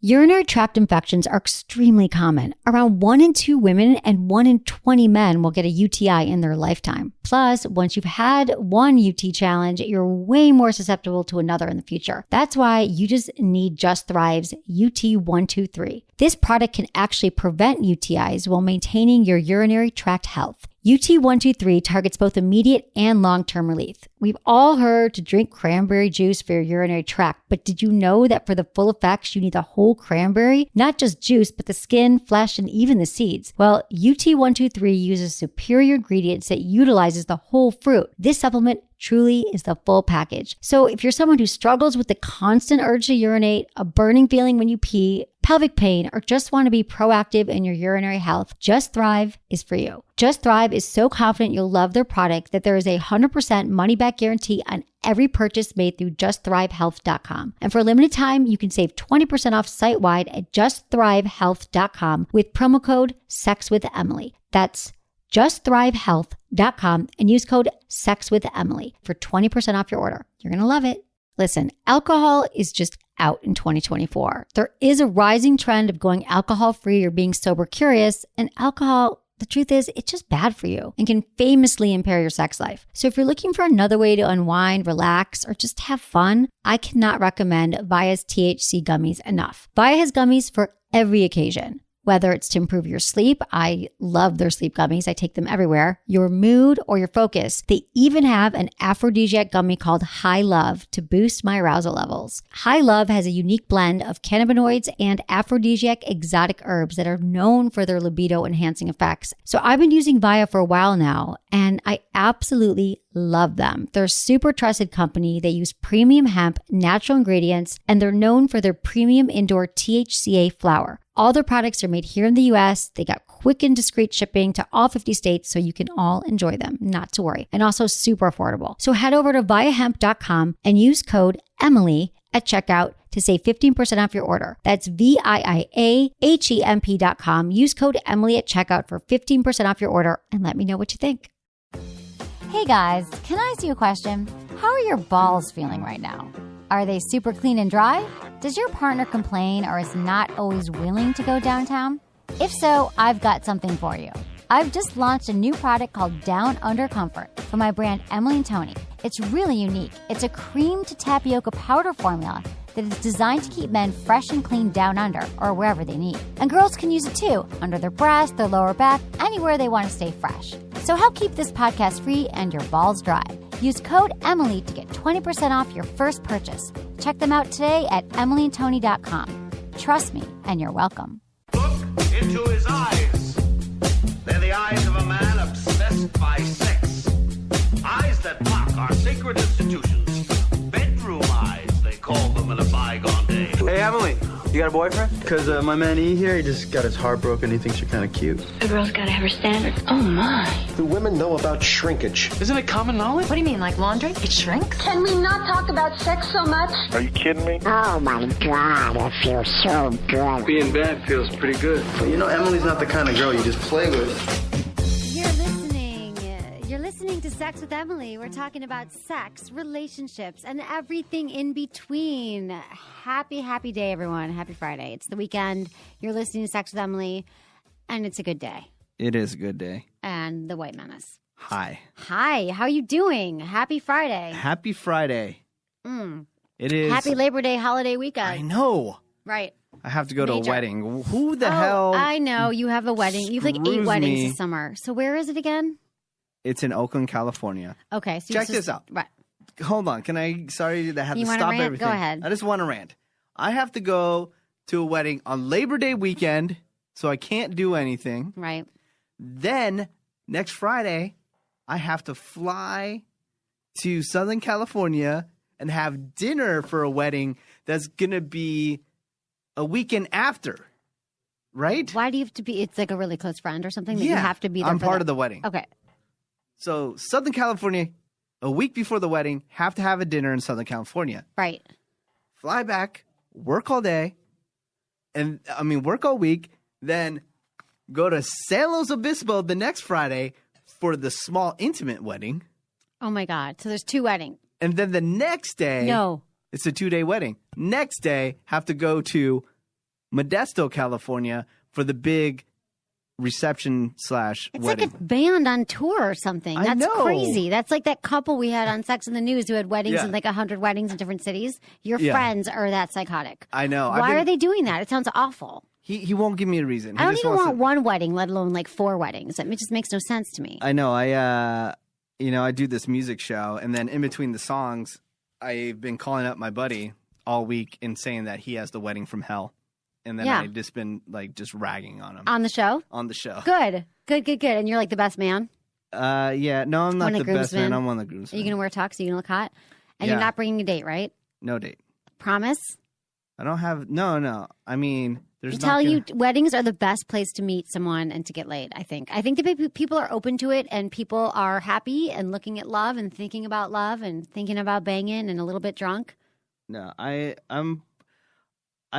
Urinary tract infections are extremely common. Around 1 in 2 women and 1 in 20 men will get a UTI in their lifetime. Plus, once you've had one UT challenge, you're way more susceptible to another in the future. That's why you just need Just Thrive's UT123. This product can actually prevent UTIs while maintaining your urinary tract health. UT123 targets both immediate and long-term relief. We've all heard to drink cranberry juice for your urinary tract, but did you know that for the full effects, you need the whole cranberry? Not just juice, but the skin, flesh, and even the seeds. Well, UT123 uses superior ingredients that utilizes the whole fruit. This supplement truly is the full package. So if you're someone who struggles with the constant urge to urinate, a burning feeling when you pee, pelvic pain, or just want to be proactive in your urinary health, Just Thrive is for you. Just Thrive is so confident you'll love their product that there is a 100% money-back guarantee on every purchase made through justthrivehealth.com. And for a limited time, you can save 20% off site-wide at justthrivehealth.com with promo code SEXWithEmily. That's justthrivehealth.com and use code SEXWithEmily for 20% off your order. You're going to love it. Listen, alcohol is just out in 2024. There is a rising trend of going alcohol-free or being sober curious, and alcohol, the truth is, it's just bad for you and can famously impair your sex life. So if you're looking for another way to unwind, relax, or just have fun, I cannot recommend Via's THC gummies enough. Via has gummies for every occasion. Whether it's to improve your sleep, I love their sleep gummies. I take them everywhere. Your mood or your focus. They even have an aphrodisiac gummy called High Love to boost my arousal levels. High Love has a unique blend of cannabinoids and aphrodisiac exotic herbs that are known for their libido enhancing effects. So I've been using Via for a while now, and I absolutely love them. They're a super trusted company. They use premium hemp, natural ingredients, and they're known for their premium indoor THCA flower. All their products are made here in the US. They got quick and discreet shipping to all 50 states, so you can all enjoy them, not to worry. And also super affordable. So head over to viahemp.com and use code Emily at checkout to save 15% off your order. That's VIIAHEMP.com. Use code Emily at checkout for 15% off your order and let me know what you think. Hey guys, can I ask you a question? How are your balls feeling right now? Are they super clean and dry? Does your partner complain or is not always willing to go downtown? If so, I've got something for you. I've just launched a new product called Down Under Comfort from my brand Emily & Tony. It's really unique. It's a cream to tapioca powder formula that is designed to keep men fresh and clean down under or wherever they need. And girls can use it too, under their breast, their lower back, anywhere they want to stay fresh. So help keep this podcast free and your balls dry. Use code Emily to get 20% off your first purchase. Check them out today at emilyandtony.com. Trust me, and you're welcome. Look into his eyes. They're the eyes of a man obsessed by sex. Eyes that mock our sacred institutions. Bedroom eyes, they call them in a bygone day. Hey, Emily, you got a boyfriend? Because my man E here, he just got his heart broken. He thinks you're kind of cute. A girl's got to have her standards. Oh, my. Do women know about shrinkage? Isn't it common knowledge? What do you mean, like laundry? It shrinks? Can we not talk about sex so much? Are you kidding me? Oh, my God, it feels so good. Being bad feels pretty good. But you know, Emily's not the kind of girl you just play with. You're listening to Sex with Emily. We're talking about sex, relationships, and everything in between. Happy day, everyone. Happy Friday. It's the weekend. You're listening to Sex with Emily, and it's a good day. It is a good day. And the White Menace. Hi. Hi. How you doing? Happy Friday. Happy Friday. It is. Happy Labor Day holiday weekend. I know. Right. I have to go to a wedding. Who the hell? I know. You have a wedding. You have like 8 weddings this summer. So where is it again? It's in Oakland, California. Okay. So check this out. Right. Hold on. Can I? Sorry that I have to stop rant? everything. Go ahead. I just want to rant. I have to go to a wedding on Labor Day weekend, so I can't do anything. Right. Then next Friday, I have to fly to Southern California and have dinner for a wedding that's going to be a weekend after. Right? Why do you have to be? It's like a really close friend or something that Yeah, you have to be there I'm for part of the wedding. Okay. So Southern California, a week before the wedding, have to have a dinner in Southern California. Right. Fly back, work all day, work all week, then go to San Luis Obispo the next Friday for the small intimate wedding. Oh my God. So there's 2 weddings. And then the next day, No. It's a 2-day wedding. Next day, have to go to Modesto, California, for the big reception / It's wedding. like a band on tour or something. I That's know. crazy. That's like that couple we had on Sex in the News who had weddings Yeah. in like 100 weddings in different cities. Your Yeah. friends are that psychotic. I know. Why are they doing that? It sounds awful. He won't give me a reason. I don't even want one wedding, let alone like 4 weddings. It just makes no sense to me. I know. I do this music show, and then in between the songs, I've been calling up my buddy all week and saying that he has the wedding from hell, and then I've just been like just ragging on him On the show? on the show. Good. And you're like the best man? Yeah. No, I'm not One of the the best man. groomsmen? I'm one of the Are groomsmen. you going to wear a tux? Are you going to look hot? And Yeah. you're not bringing a date, right? No date. Promise? I don't have. No. I mean, there's. I'm telling you, weddings are the best place to meet someone and to get laid, I think. I think that people are open to it and people are happy and looking at love and thinking about love and thinking about banging and a little bit drunk. No, I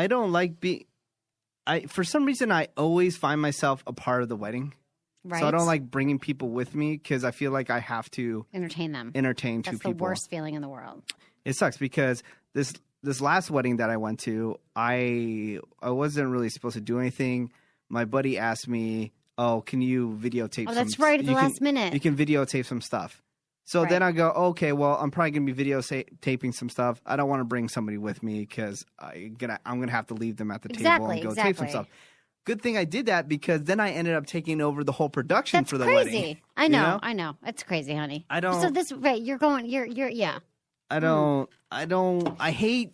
don't like being. For some reason, I always find myself a part of the wedding. Right. So I don't like bringing people with me because I feel like I have to entertain them. entertain That's two people. the worst feeling in the world. It sucks because this last wedding that I went to, I wasn't really supposed to do anything. My buddy asked me, "Oh, can you videotape?" Oh, that's right, at the last minute. You can videotape some stuff. So Right. then I go, okay, well, I'm probably gonna be videotaping some stuff. I don't want to bring somebody with me because I'm gonna have to leave them at the table and go tape some stuff. Good thing I did that because then I ended up taking over the whole production That's for the crazy. wedding. I you know. It's crazy, honey. I don't- So this, right, you're, yeah. I hate.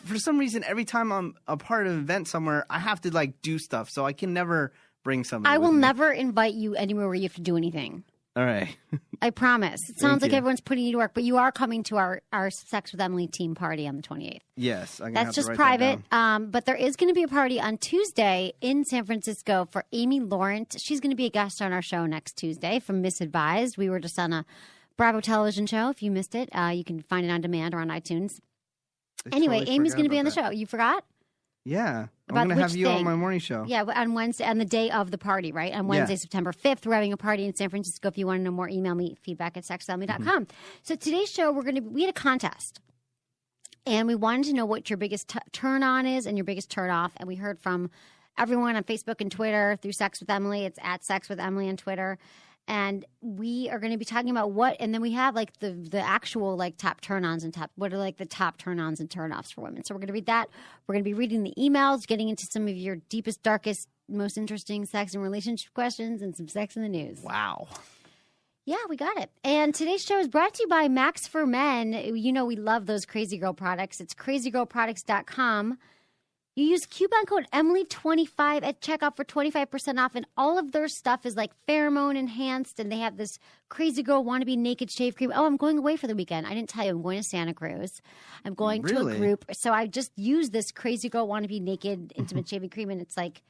For some reason, every time I'm a part of an event somewhere, I have to like do stuff, so I can never bring somebody. I will with me. never invite you anywhere where you have to do anything. All right. I promise. It sounds like you. everyone's putting you to work, but you are coming to our Sex with Emily team party on the 28th. Yes, I'm gonna That's have just to write that private. down. But there is going to be a party on Tuesday in San Francisco for Amy Laurent. She's going to be a guest on our show next Tuesday from Misadvised. We were just on a Bravo television show. If you missed it, you can find it on demand or on iTunes. I Anyway, totally Amy's forgot going to be about on the that. show. You forgot? Yeah, About I'm gonna have which you on thing? my morning show. Yeah, on Wednesday, on the day of the party, right? On Wednesday, Yeah. September 5th, we're having a party in San Francisco. If you want to know more, email me feedback@sexwithemily.com. So today's show, we had a contest. And we wanted to know what your biggest turn on is and your biggest turn off. And we heard from everyone on Facebook and Twitter through Sex with Emily. It's at Sex with Emily on Twitter. And we are going to be talking about and then we have like the actual like top turn-ons and what are like the top turn-ons and turn-offs for women. So we're going to read that. We're going to be reading the emails, getting into some of your deepest, darkest, most interesting sex and relationship questions and some sex in the news. Wow. Yeah, we got it. And today's show is brought to you by Max for Men. You know we love those Crazy Girl products. It's crazygirlproducts.com. You use coupon code Emily25 at checkout for 25% off, and all of their stuff is like pheromone enhanced, and they have this Crazy Girl Wannabe Naked Shave Cream. Oh, I'm going away for the weekend. I didn't tell you. I'm going to Santa Cruz. I'm going to a group. So I just used this Crazy Girl Wannabe Naked Intimate Shaving Cream, and it's like,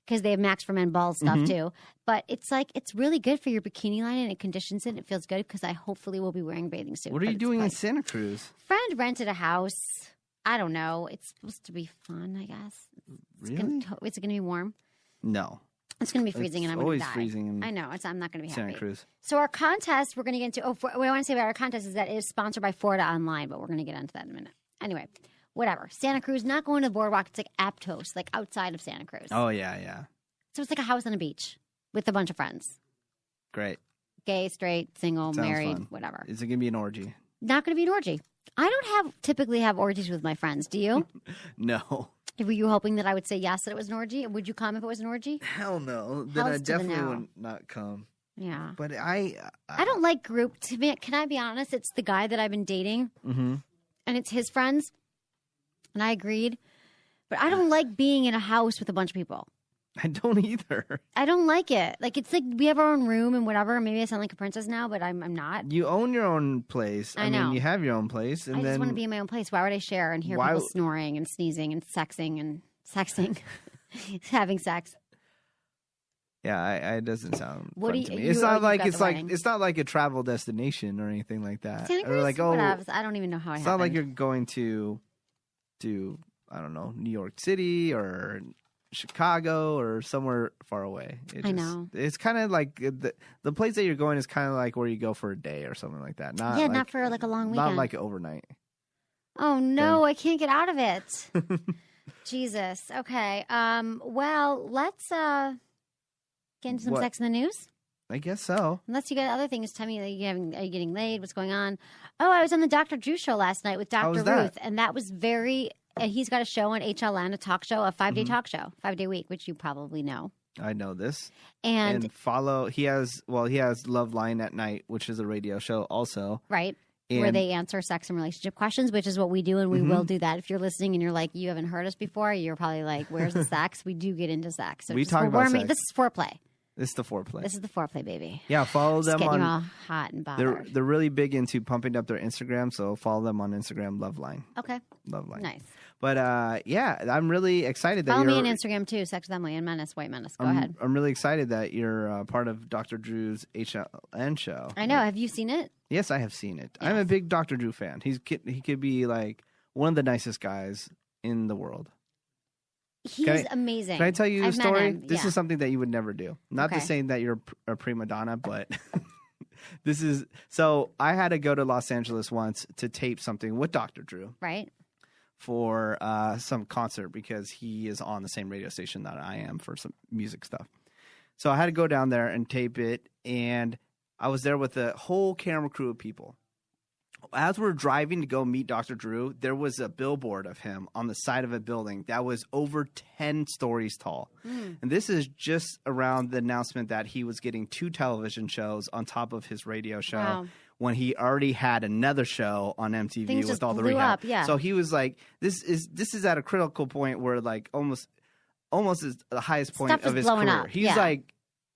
because they have Max for Men bald stuff too. But it's like, it's really good for your bikini line, and it conditions it. It feels good because I hopefully will be wearing a bathing suit. What are you doing in Santa Cruz? Friend rented a house. I don't know. It's supposed to be fun, I guess. Really? Is it going to be warm? No. It's going to be freezing, and I'm going to die. always freezing in I know. I'm not going to be Santa happy. Cruz. So our contest, we're going to get into. What I want to say about our contest is that it is sponsored by Florida Online, but we're going to get into that in a minute. Anyway, whatever. Santa Cruz, not going to the boardwalk. It's like Aptos, like outside of Santa Cruz. Oh, yeah. So it's like a house on a beach with a bunch of friends. Great. Gay, straight, single, Sounds married, fun. whatever. Is it going to be an orgy? Not going to be an orgy. I don't typically have orgies with my friends. Do you? No. Were you hoping that I would say yes, that it was an orgy? Would you come if it was an orgy? Hell no. Then Hells I to the definitely no. would not come. Yeah. But I don't like group. Can I be honest? It's the guy that I've been dating, and it's his friends, and I agreed. But I don't like being in a house with a bunch of people. I don't either. I don't like it. Like, it's like we have our own room and whatever. Maybe I sound like a princess now, but I'm not. You own your own place. I know. mean, you have your own place. And I then just want to be in my own place. Why would I share and hear people snoring and sneezing and sexing, having sex? Yeah, it doesn't sound What fun do you- to me. you- It's oh, not you've like got it's the like wedding. it's not like a travel destination or anything like that. Santa Or Cruz? like Whatever. I don't even know how it it's happened. not like you're going to I don't know, New York City or Chicago or somewhere far away. I know. It's kind of like the place that you're going is kind of like where you go for a day or something like that. Not like, not for like a long weekend. not like overnight. Oh no, I can't get out of it. Jesus. Okay. Well, let's get into some What? sex in the news. I guess so. Unless you got other things, tell me, are you getting laid? What's going on? Oh, I was on the Dr. Drew show last night with Dr. was that? Ruth, and that was very. He's got a show on HLN, a talk show, a 5-day talk show, 5-day week, which you probably know. I know this. And follow. He has Love Line at Night, which is a radio show also. Right. Where they answer sex and relationship questions, which is what we do, and we will do that. If you're listening and you're like, you haven't heard us before, you're probably like, where's the sex? We do get into sex. So We talk about sex. This is foreplay. This is the foreplay. This is the foreplay, baby. Yeah, follow them Getting on. you all hot and bothered. They're really big into pumping up their Instagram, so follow them on Instagram. Loveline. Okay. Loveline. Nice. But yeah, I'm really excited that Follow you're. me on Instagram too, Sex with Emily and Menace, White Menace. Go ahead. I'm really excited that you're part of Dr. Drew's HLN show. I know. Have you seen it? Yes, I have seen it. I'm a big Dr. Drew fan. He could be like one of the nicest guys in the world. He's amazing. Can I tell you a I've met story? him, This is something that you would never do. Not to Okay. say that you're a prima donna, but this is so. I had to go to Los Angeles once to tape something with Dr. Drew right. for some concert because he is on the same radio station that I am for some music stuff. So I had to go down there and tape it, and I was there with a whole camera crew of people. As we're driving to go meet Dr. Drew, there was a billboard of him on the side of a building that was over 10 stories tall. And this is just around the announcement that he was getting 2 television shows on top of his radio show. Wow. When he already had another show on MTV Things with just all the blew rehab. up, yeah. So he was like, this is at a critical point where like almost is the highest point Stuff of is his blowing career. up, He's yeah. like,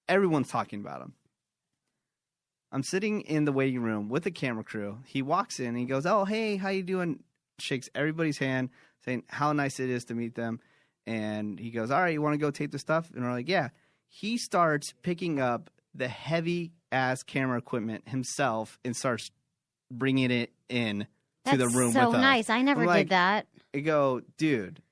everyone's talking about him. I'm sitting in the waiting room with the camera crew. He walks in and he goes, "Oh, hey, how you doing?" Shakes everybody's hand, saying how nice it is to meet them. And he goes, "All right, you want to go tape the stuff?" And we're like, "Yeah." He starts picking up the heavy-ass camera equipment himself and starts bringing it in to the room so with us. nice. I never I'm like, did that. I go, dude,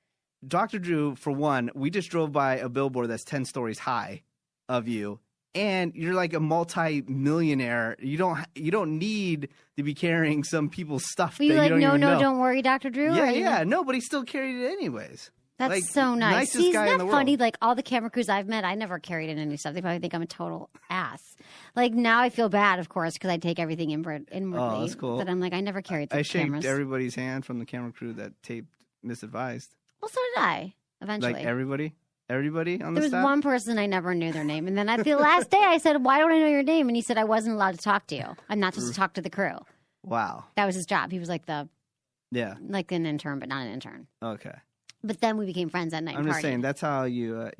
Dr. Drew, for one, we just drove by a billboard that's 10 stories high of you. And you're like a multi-millionaire. You don't need to be carrying some people's stuff. Were you that like, you don't no, even no, know. don't worry, Dr. Drew? Yeah, Or you- yeah. No, but he still carried it anyways. That's Like, so nice. nicest See, guy isn't in that the funny? world. Like all the camera crews I've met, I never carried in any stuff. They probably think I'm a total ass. Like now I feel bad, of course, because I take everything inwardly. Oh, that's cool. But I'm like, I never carried the I shaked cameras. everybody's hand from the camera crew that taped Misadvised. Well, so did I, eventually. Like everybody on the There was staff? one person I never knew their name. And then at the last day, I said, why don't I know your name? And he said, I wasn't allowed to talk to you. I'm not supposed to talk to the crew. Wow. That was his job. He was like Yeah. an intern, but not an intern. Okay. But then we became friends that night. I'm and just partied. saying that's how you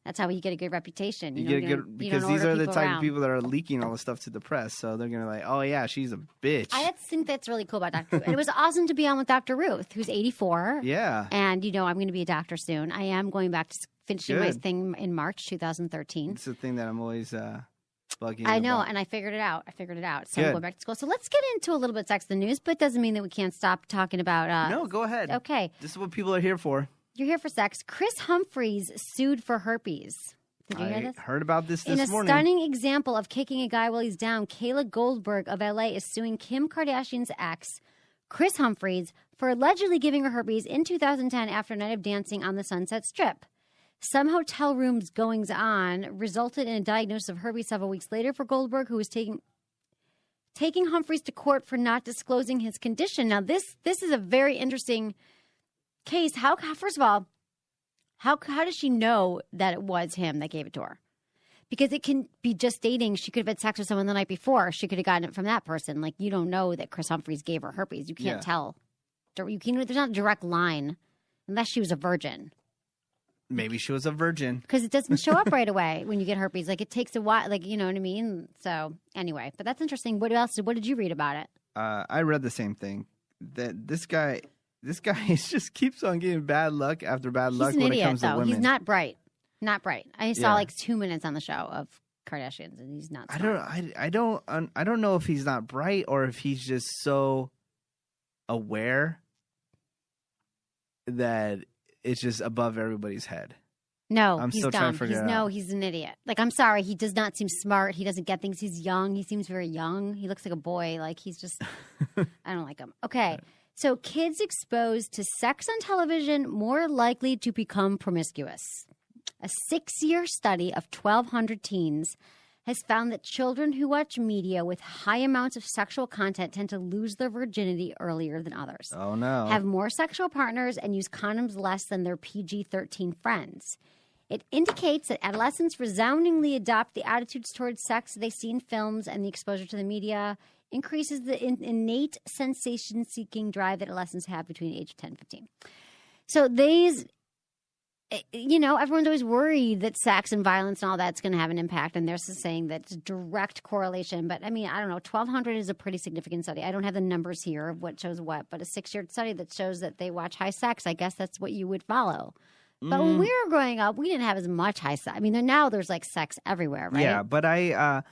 That's how you get a good reputation. You know, get a you good don't- you because don't these order are the people type around. of people that are leaking all the stuff to the press, so they're gonna like, oh yeah, she's a bitch. I think that's really cool about Dr. Ruth. And it was awesome to be on with Dr. Ruth, who's 84. Yeah. And, I'm going to be a doctor soon. I am going back to finishing my Good. thing in March 2013. It's the thing that I'm always bugging. I you know, about. and I figured it out. So I'm Good. going back to school. So let's get into a little bit of sex in the news, but it doesn't mean that we can't stop talking about. No, go ahead. Okay. This is what people are here for. You're here for sex. Chris Humphries sued for herpes. Did you hear I this? heard about this In a morning. stunning example of kicking a guy while he's down, Kayla Goldberg of LA is suing Kim Kardashian's ex, Chris Humphries, for allegedly giving her herpes in 2010 after a night of dancing on the Sunset Strip. Some hotel rooms goings on resulted in a diagnosis of herpes several weeks later for Goldberg, who was taking Humphries to court for not disclosing his condition. Now, this is a very interesting case. First of all, how does she know that it was him that gave it to her? Because it can be just dating. She could have had sex with someone the night before. She could have gotten it from that person. Like, you don't know that Chris Humphries gave her herpes. You can't tell. There's not a direct line unless she was a virgin. Maybe she was a virgin. Because it doesn't show up right away when you get herpes. Like, it takes a while. Like, you know what I mean? So, anyway. But that's interesting. What did you read about it? I read the same thing. That this guy just keeps on getting bad luck after bad luck He's an when idiot, it comes to though. women. He's not bright. Not bright. I saw Yeah. like 2 minutes on the show of Kardashians, and he's not smart. I don't know if he's not bright or if he's just so aware that it's just above everybody's head. No, I'm he's still dumb. trying to figure it out. He's an idiot. Like, I'm sorry. He does not seem smart. He doesn't get things. He's young. He seems very young. He looks like a boy. Like, he's just, I don't like him. Okay. So kids exposed to sex on television more likely to become promiscuous. A 6-year study of 1,200 teens has found that children who watch media with high amounts of sexual content tend to lose their virginity earlier than others. Oh, no. Have more sexual partners and use condoms less than their PG-13 friends. It indicates that adolescents resoundingly adopt the attitudes towards sex they see in films, and the exposure to the media increases the innate sensation-seeking drive that adolescents have between the age of 10 and 15. So these... everyone's always worried that sex and violence and all that's going to have an impact. And they're saying that it's a direct correlation. But I mean, I don't know. 1,200 is a pretty significant study. I don't have the numbers here of what shows what, but a 6-year study that shows that they watch high sex. I guess that's what you would follow. But when we were growing up, we didn't have as much high sex. I mean, now there's like sex everywhere, right? Yeah, but I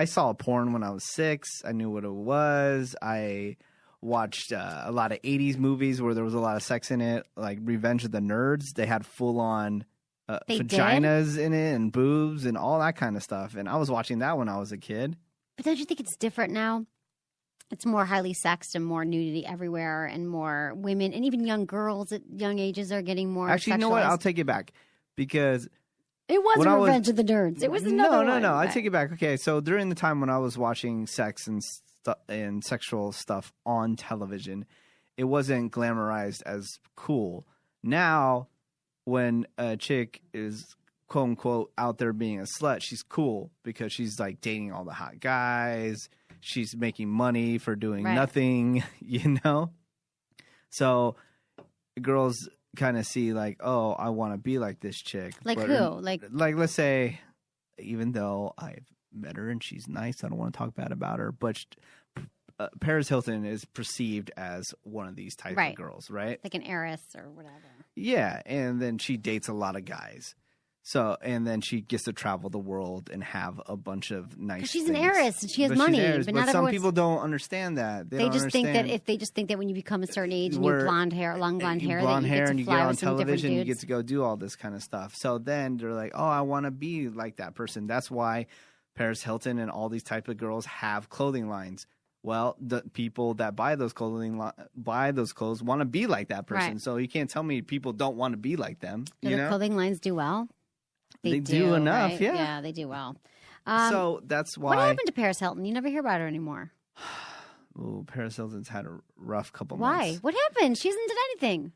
saw porn when I was 6. I knew what it was. I watched a lot of 80s movies where there was a lot of sex in it, like Revenge of the Nerds. They had full-on vaginas in it and boobs and all that kind of stuff. And I was watching that when I was a kid. But don't you think it's different now? It's more highly sexed and more nudity everywhere, and more women and even young girls at young ages are getting more Actually, you know what? I'll take it back, because it was Revenge of the Nerds. It was another one. No. I take it back. Okay, so during the time when I was watching sex and sexual stuff on television, it wasn't glamorized as cool. Now, when a chick is quote unquote out there being a slut, she's cool because she's like dating all the hot guys. She's making money for doing nothing, So girls kind of see like, oh, I want to be like this chick. Like who? Like let's say, even though I've met her and she's nice, I don't want to talk bad about her, but Paris Hilton is perceived as one of these type of girls, right? Like an heiress or whatever. Yeah, and then she dates a lot of guys. So, and then she gets to travel the world and have a bunch of nice things. She's an heiress and she has money. But some people don't understand that. They just think that when you become a certain age and you have long blonde hair, that you get to fly on television, you get to go do all this kind of stuff. So then they're like, oh, I want to be like that person. That's why Paris Hilton and all these type of girls have clothing lines. Well, the people that buy those clothes want to be like that person. Right. So you can't tell me people don't want to be like them. Do the clothing lines do well? They do enough, right? yeah. Yeah, they do well. So that's why. What happened to Paris Hilton? You never hear about her anymore. Ooh, Paris Hilton's had a rough couple months. Why? What happened? She hasn't done anything.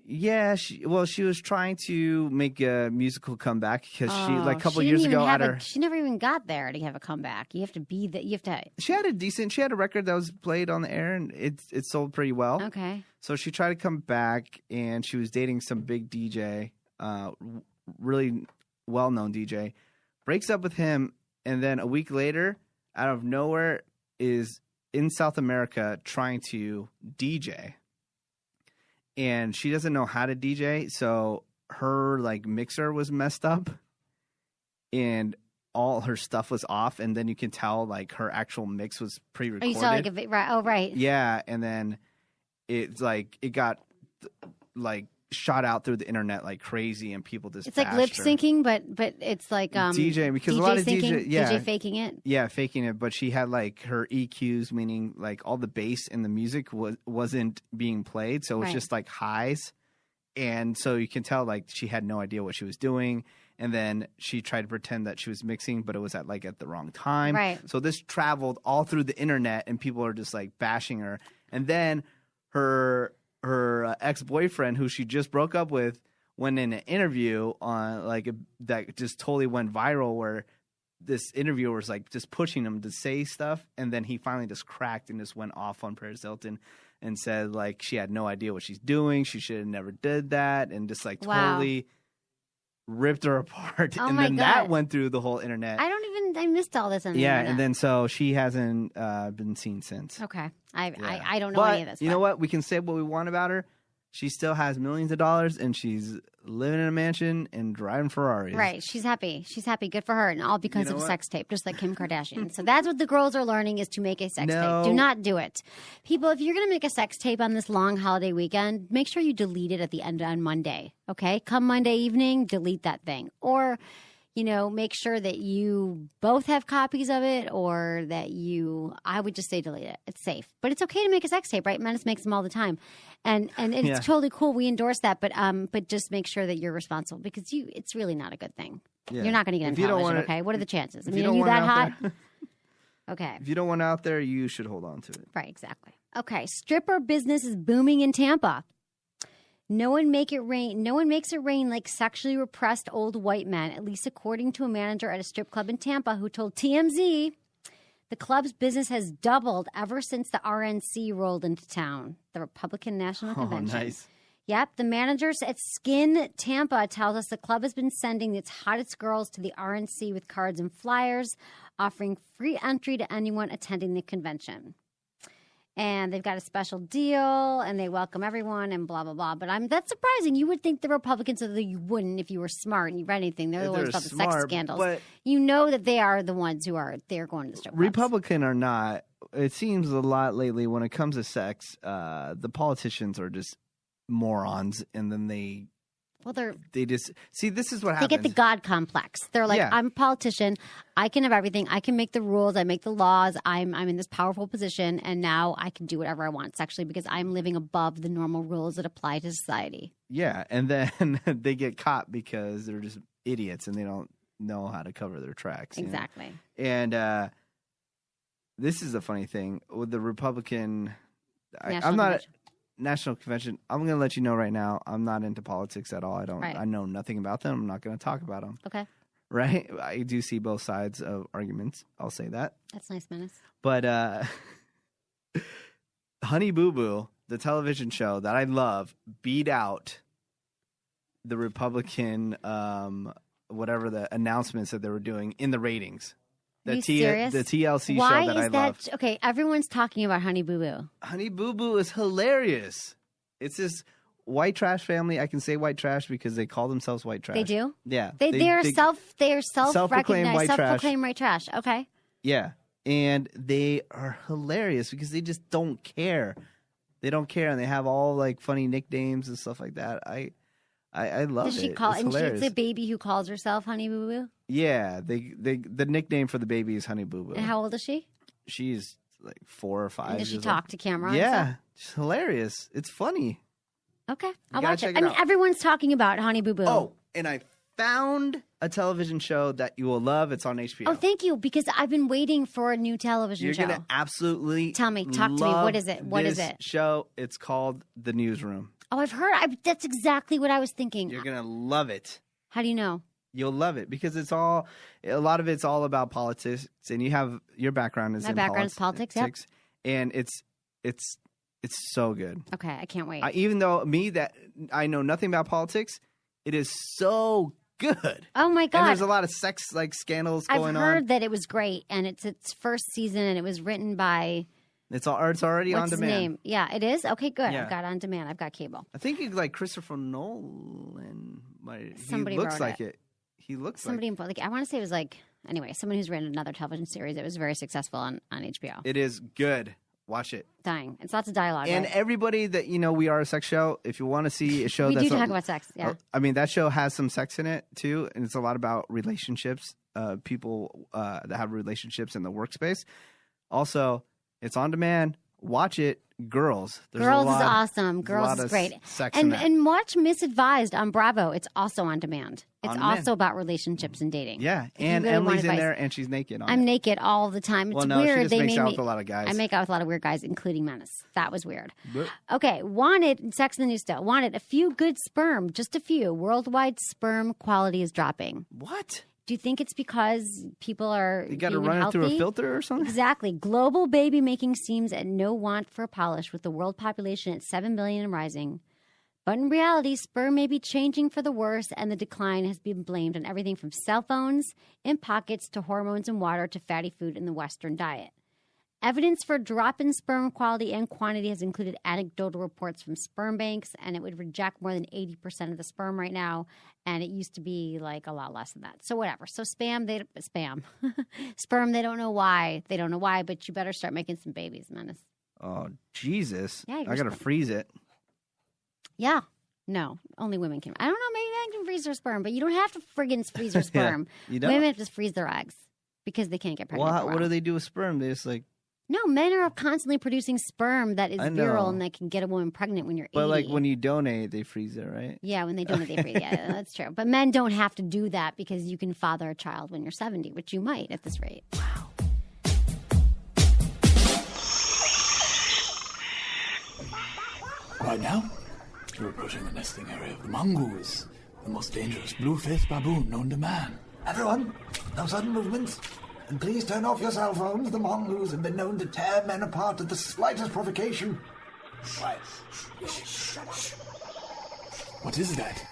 Yeah, she was trying to make a musical comeback because she a couple years ago she never even got there to have a comeback. You have to be that. You have to. She had a record that was played on the air and it sold pretty well. Okay. So she tried to come back and she was dating some big DJ, really well-known DJ, breaks up with him, and then a week later, out of nowhere, is in South America trying to DJ. And she doesn't know how to DJ, so her like mixer was messed up and all her stuff was off, and then you can tell like her actual mix was pre-recorded. Oh, you saw like right. Yeah, and then it got like shot out through the internet like crazy, and people just it's like lip syncing, but it's like DJ, because DJ a lot of syncing, DJ faking it. Yeah, faking it. But she had like her EQs, meaning like all the bass in the music wasn't being played, so it was just like highs, and so you can tell like she had no idea what she was doing. And then she tried to pretend that she was mixing, but it was at the wrong time. Right. So this traveled all through the internet, and people are just like bashing her. And then her ex-boyfriend, who she just broke up with, went in an interview on that just totally went viral, where this interviewer was like just pushing him to say stuff, and then he finally just cracked and just went off on Paris Hilton and said like she had no idea what she's doing, she should have never did that, and just like totally ripped her apart. Oh, and then God. That went through the whole internet. I missed all this on the internet. And then so she hasn't been seen since. Okay. I don't know any of this. You know what? We can say what we want about her. She still has millions of dollars, and she's living in a mansion and driving Ferraris. Right. She's happy. She's happy. Good for her. And all because of a sex tape, just like Kim Kardashian. So that's what the girls are learning, is to make a sex tape. Do not do it. People, if you're going to make a sex tape on this long holiday weekend, make sure you delete it at the end on Monday. Okay? Come Monday evening, delete that thing. Or make sure that you both have copies of it, or that I would just say delete it. It's safe. But it's okay to make a sex tape, right? Menace makes them all the time. And it's totally cool. We endorse that, but just make sure that you're responsible, because it's really not a good thing. Yeah. You're not going to get on television, okay? What are the chances? I mean, are you that hot? Okay. If you don't want out there, you should hold on to it. Right, exactly. Okay, stripper business is booming in Tampa. No one makes it rain like sexually repressed old white men, at least according to a manager at a strip club in Tampa who told TMZ the club's business has doubled ever since the RNC rolled into town, the Republican National Convention. Oh, nice. Yep, the managers at Skin Tampa tells us the club has been sending its hottest girls to the RNC with cards and flyers, offering free entry to anyone attending the convention. And they've got a special deal, and they welcome everyone, and blah, blah, blah. But that's surprising. You would think the Republicans, although you wouldn't if you were smart and you read anything. They're the ones about the sex scandals. But you know that they are the ones they're going to the strip clubs. Republican or not, it seems a lot lately when it comes to sex, the politicians are just morons, and then they just see, this is what happens. They get the God complex. They're like, I'm a politician. I can have everything. I can make the rules. I make the laws. I'm in this powerful position, and now I can do whatever I want sexually because I'm living above the normal rules that apply to society. Yeah, and then they get caught because they're just idiots and they don't know how to cover their tracks. Exactly. And this is the funny thing with the Republican. National Convention. I'm going to let you know right now, I'm not into politics at all. I know nothing about them. I'm not going to talk about them. Okay. Right? I do see both sides of arguments. I'll say that. That's nice, Menace. But Honey Boo Boo, the television show that I love, beat out the Republican, whatever the announcements that they were doing in the ratings. Are you serious? The TLC Why show that is I love. Okay, everyone's talking about Honey Boo Boo. Honey Boo Boo is hilarious. It's this white trash family. I can say white trash because they call themselves white trash. They do? Yeah. They are self-recognized, self-proclaimed white self-proclaimed white trash. Okay. Yeah. And they are hilarious because they just don't care. They don't care, and they have all like funny nicknames and stuff like that. I love it. Does she call? It's and hilarious. she's a baby who calls herself Honey Boo Boo. Yeah, the nickname for the baby is Honey Boo Boo. And how old is she? She's like 4 or 5. And does she talk to camera? Yeah, it's hilarious. It's funny. Okay, I'll watch it. I mean, everyone's talking about Honey Boo Boo. Oh, and I found a television show that you will love. It's on HBO. Oh, thank you, because I've been waiting for a new television show. You're gonna absolutely talk to me. What is it? What is it? Show. It's called The Newsroom. Oh, I've heard. That's exactly what I was thinking. You're gonna love it. How do you know? You'll love it because a lot of it's all about politics, and you have your background is my background is politics. Yep. And it's so good. Okay, I can't wait. Even though that I know nothing about politics, it is so good. Oh my god! And there's a lot of sex scandals going on. I've heard that it was great, and it's its first season, and it was written by. It's already on demand. What's his name? Yeah, it is. Okay, good. Yeah. I've got it on demand. I've got cable. I think it's like Christopher Nolan. Somebody he looks wrote like it. He looks somebody I want to say it was anyway, someone who's written another television series that was very successful on HBO. It is good. Watch it. Dying. It's lots of dialogue. And right? everybody that we are a sex show. If you want to see a show, we do talk about sex. Yeah. I mean, that show has some sex in it too, and it's a lot about relationships. People that have relationships in the workspace. Also, it's on demand. Watch it. Girls. Girls is awesome. Girls is great. Sex and watch Misadvised on Bravo. It's also on demand. It's also about relationships and dating. Yeah, and really Emily's in there, and she's naked. I'm naked all the time. It's She weird. just makes out with a lot of guys. I make out with a lot of weird guys, including Menace. That was weird. Okay, wanted Sex in the News still. Wanted a few good sperm, just a few. Worldwide sperm quality is dropping. What? Do you think it's because people are you got to run it through a filter or something? Exactly. Global baby making seems at no want for a polish, with the world population at 7 billion and rising. But in reality, sperm may be changing for the worse, and the decline has been blamed on everything from cell phones in pockets to hormones in water to fatty food in the Western diet. Evidence for a drop in sperm quality and quantity has included anecdotal reports from sperm banks, and it would reject more than 80% of the sperm right now, and it used to be a lot less than that. So whatever. So sperm, they don't know why. They don't know why, but you better start making some babies, Menace. Oh, Jesus. Yeah, I got to freeze it. Yeah. No, only women can. I don't know. Maybe I can freeze their sperm, but you don't have to friggin' freeze your sperm. you don't? Women have to freeze their eggs because they can't get pregnant. Well, what do they do with sperm? They just like... No, men are constantly producing sperm that is virile and that can get a woman pregnant when you're 80. But like when you donate, they freeze it, right? Yeah, when they donate, they freeze. Yeah, that's true. But men don't have to do that because you can father a child when you're 70, which you might at this rate. Wow. Right now, you're approaching the nesting area of the mongoose, the most dangerous blue-faced baboon known to man. Everyone, no sudden movements. And please turn off your cell phones. The mongoose have been known to tear men apart at the slightest provocation. Quiet. What is that?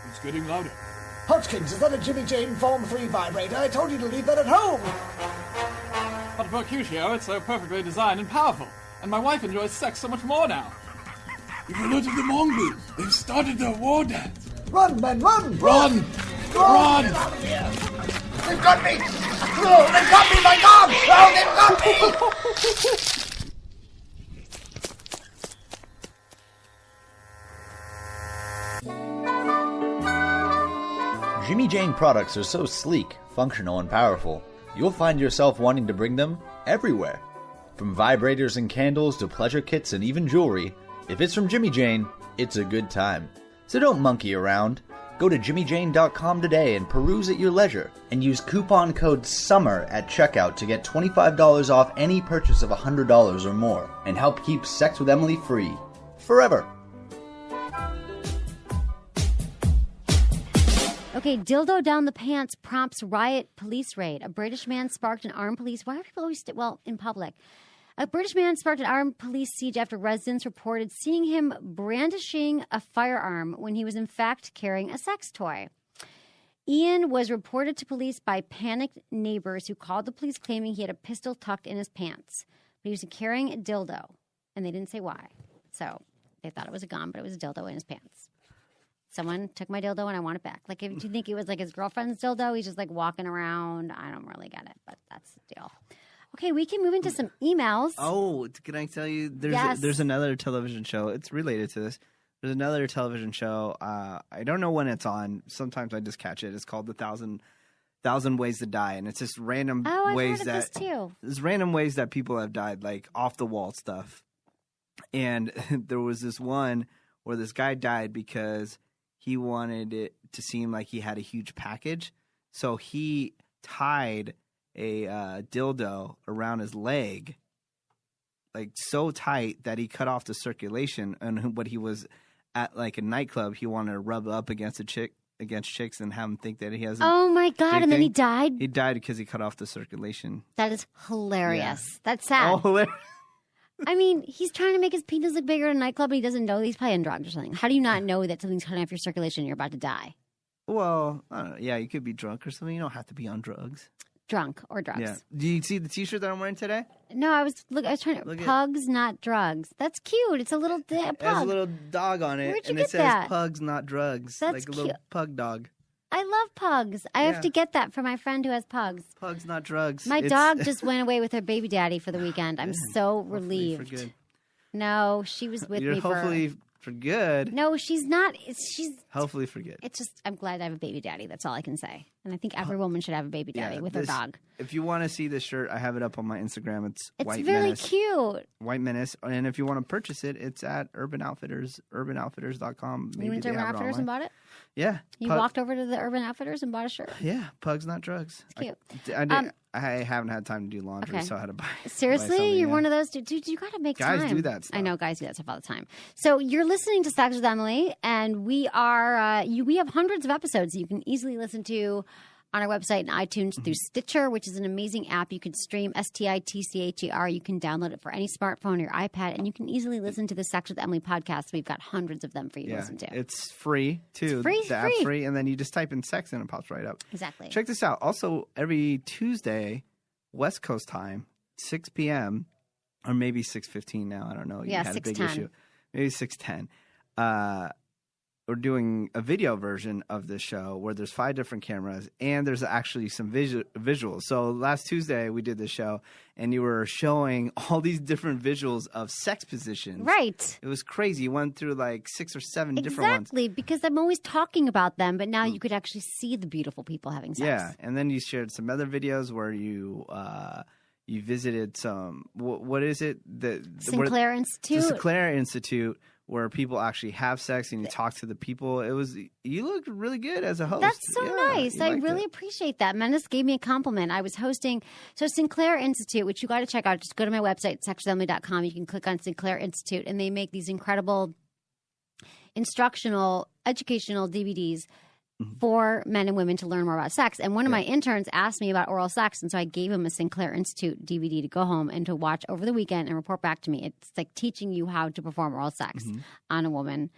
It's getting louder. Hodgkins, is that a Jimmy Jane Form 3 vibrator? I told you to leave that at home. But Mercutio, it's so perfectly designed and powerful. And my wife enjoys sex so much more now. You've alerted the mongoose. They've started their war dance. Run, men, run! Run! Run! Get out of here! They've got me! Oh, they've got me, my God! Oh, they've got me! Jimmy Jane products are so sleek, functional, and powerful, you'll find yourself wanting to bring them everywhere. From vibrators and candles to pleasure kits and even jewelry, if it's from Jimmy Jane, it's a good time. So don't monkey around. Go to jimmyjane.com today and peruse at your leisure, and use coupon code SUMMER at checkout to get $25 off any purchase of $100 or more, and help keep Sex with Emily free. Forever. Okay, dildo down the pants prompts riot police raid. A British man sparked an armed police... Why are people always... in public. A British man sparked an armed police siege after residents reported seeing him brandishing a firearm when he was in fact carrying a sex toy. Ian was reported to police by panicked neighbors who called the police claiming he had a pistol tucked in his pants. But he was carrying a dildo, and they didn't say why. So they thought it was a gun, but it was a dildo in his pants. Someone took my dildo and I want it back. Like, if you think it was like his girlfriend's dildo, he's just like walking around. I don't really get it, but that's the deal. Okay, we can move into some emails. Oh, can I tell you? There's another television show. It's related to this. There's another television show. I don't know when it's on. Sometimes I just catch it. It's called The Thousand Ways to Die, and it's just random ways I've heard of this too. There's random ways that people have died, like off the wall stuff. And there was this one where this guy died because he wanted it to seem like he had a huge package, so he tied a dildo around his leg, like so tight that he cut off the circulation. And when he was at like a nightclub, he wanted to rub up against chicks and have them think that he has. Oh my God! And then he died. He died because he cut off the circulation. That is hilarious. Yeah. That's sad. Oh, hilarious. I mean, he's trying to make his penis look bigger in a nightclub, and he doesn't know. He's probably on drugs or something. How do you not know that something's cutting off your circulation and you're about to die? Well, I don't know. Yeah, you could be drunk or something. You don't have to be on drugs. Drunk or drugs. Yeah. Do you see the T-shirt that I'm wearing today? No, I was trying to. Pugs, not drugs. That's cute. It's a little pug. It has a little dog on it, Where'd you and get it says that? "Pugs, not drugs." That's like a cute. little pug dog. I love pugs. I have to get that for my friend who has pugs. Pugs, not drugs. My dog just went away with her baby daddy for the weekend. I'm so relieved. Hopefully for good. No, she was with me hopefully for good. No, she's not. She's hopefully for good. It's just I'm glad I have a baby daddy. That's all I can say. And I think every woman should have a baby daddy with her dog. If you want to see this shirt, I have it up on my Instagram. It's White very Menace. Cute. White Menace. And if you want to purchase it, it's at Urban Outfitters, urbanoutfitters.com. You went to Urban Outfitters and bought it? Yeah. You walked over to the Urban Outfitters and bought a shirt? Yeah. Pugs, not drugs. It's cute. I haven't had time to do laundry, so I had to buy. Seriously? You're one of those dudes? You got to make time. Guys do that stuff. I know guys do that stuff all the time. So you're listening to Sex with Emily, and we are we have hundreds of episodes that you can easily listen to on our website and iTunes through Stitcher, which is an amazing app. You can stream STITCHER. You can download it for any smartphone or your iPad, and you can easily listen to the Sex with Emily podcast. We've got hundreds of them for you to listen to. It's free, too. It's the app's free, and then you just type in sex and it pops right up. Exactly. Check this out. Also, every Tuesday, West Coast time, 6 p.m., or maybe 6:15 now. I don't know. Yeah, you had a big 6:10. issue. Maybe 6:10. we're doing a video version of this show where there's 5 different cameras and there's actually some visuals. So last Tuesday we did this show and you were showing all these different visuals of sex positions. Right. It was crazy. You went through like 6 or 7 different ones. Exactly, because I'm always talking about them, but now you could actually see the beautiful people having sex. Yeah, and then you shared some other videos where you visited some, what is it? Sinclair Institute. The Sinclair Institute, where people actually have sex and you talk to the people. You looked really good as a host. That's so nice. I really appreciate that. Menace gave me a compliment. I was hosting Sinclair Institute, which you got to check out. Just go to my website, sexwithemily.com. You can click on Sinclair Institute, and they make these incredible instructional, educational DVDs for men and women to learn more about sex. And one of my interns asked me about oral sex, and so I gave him a Sinclair Institute DVD to go home and to watch over the weekend and report back to me. It's like teaching you how to perform oral sex on a woman.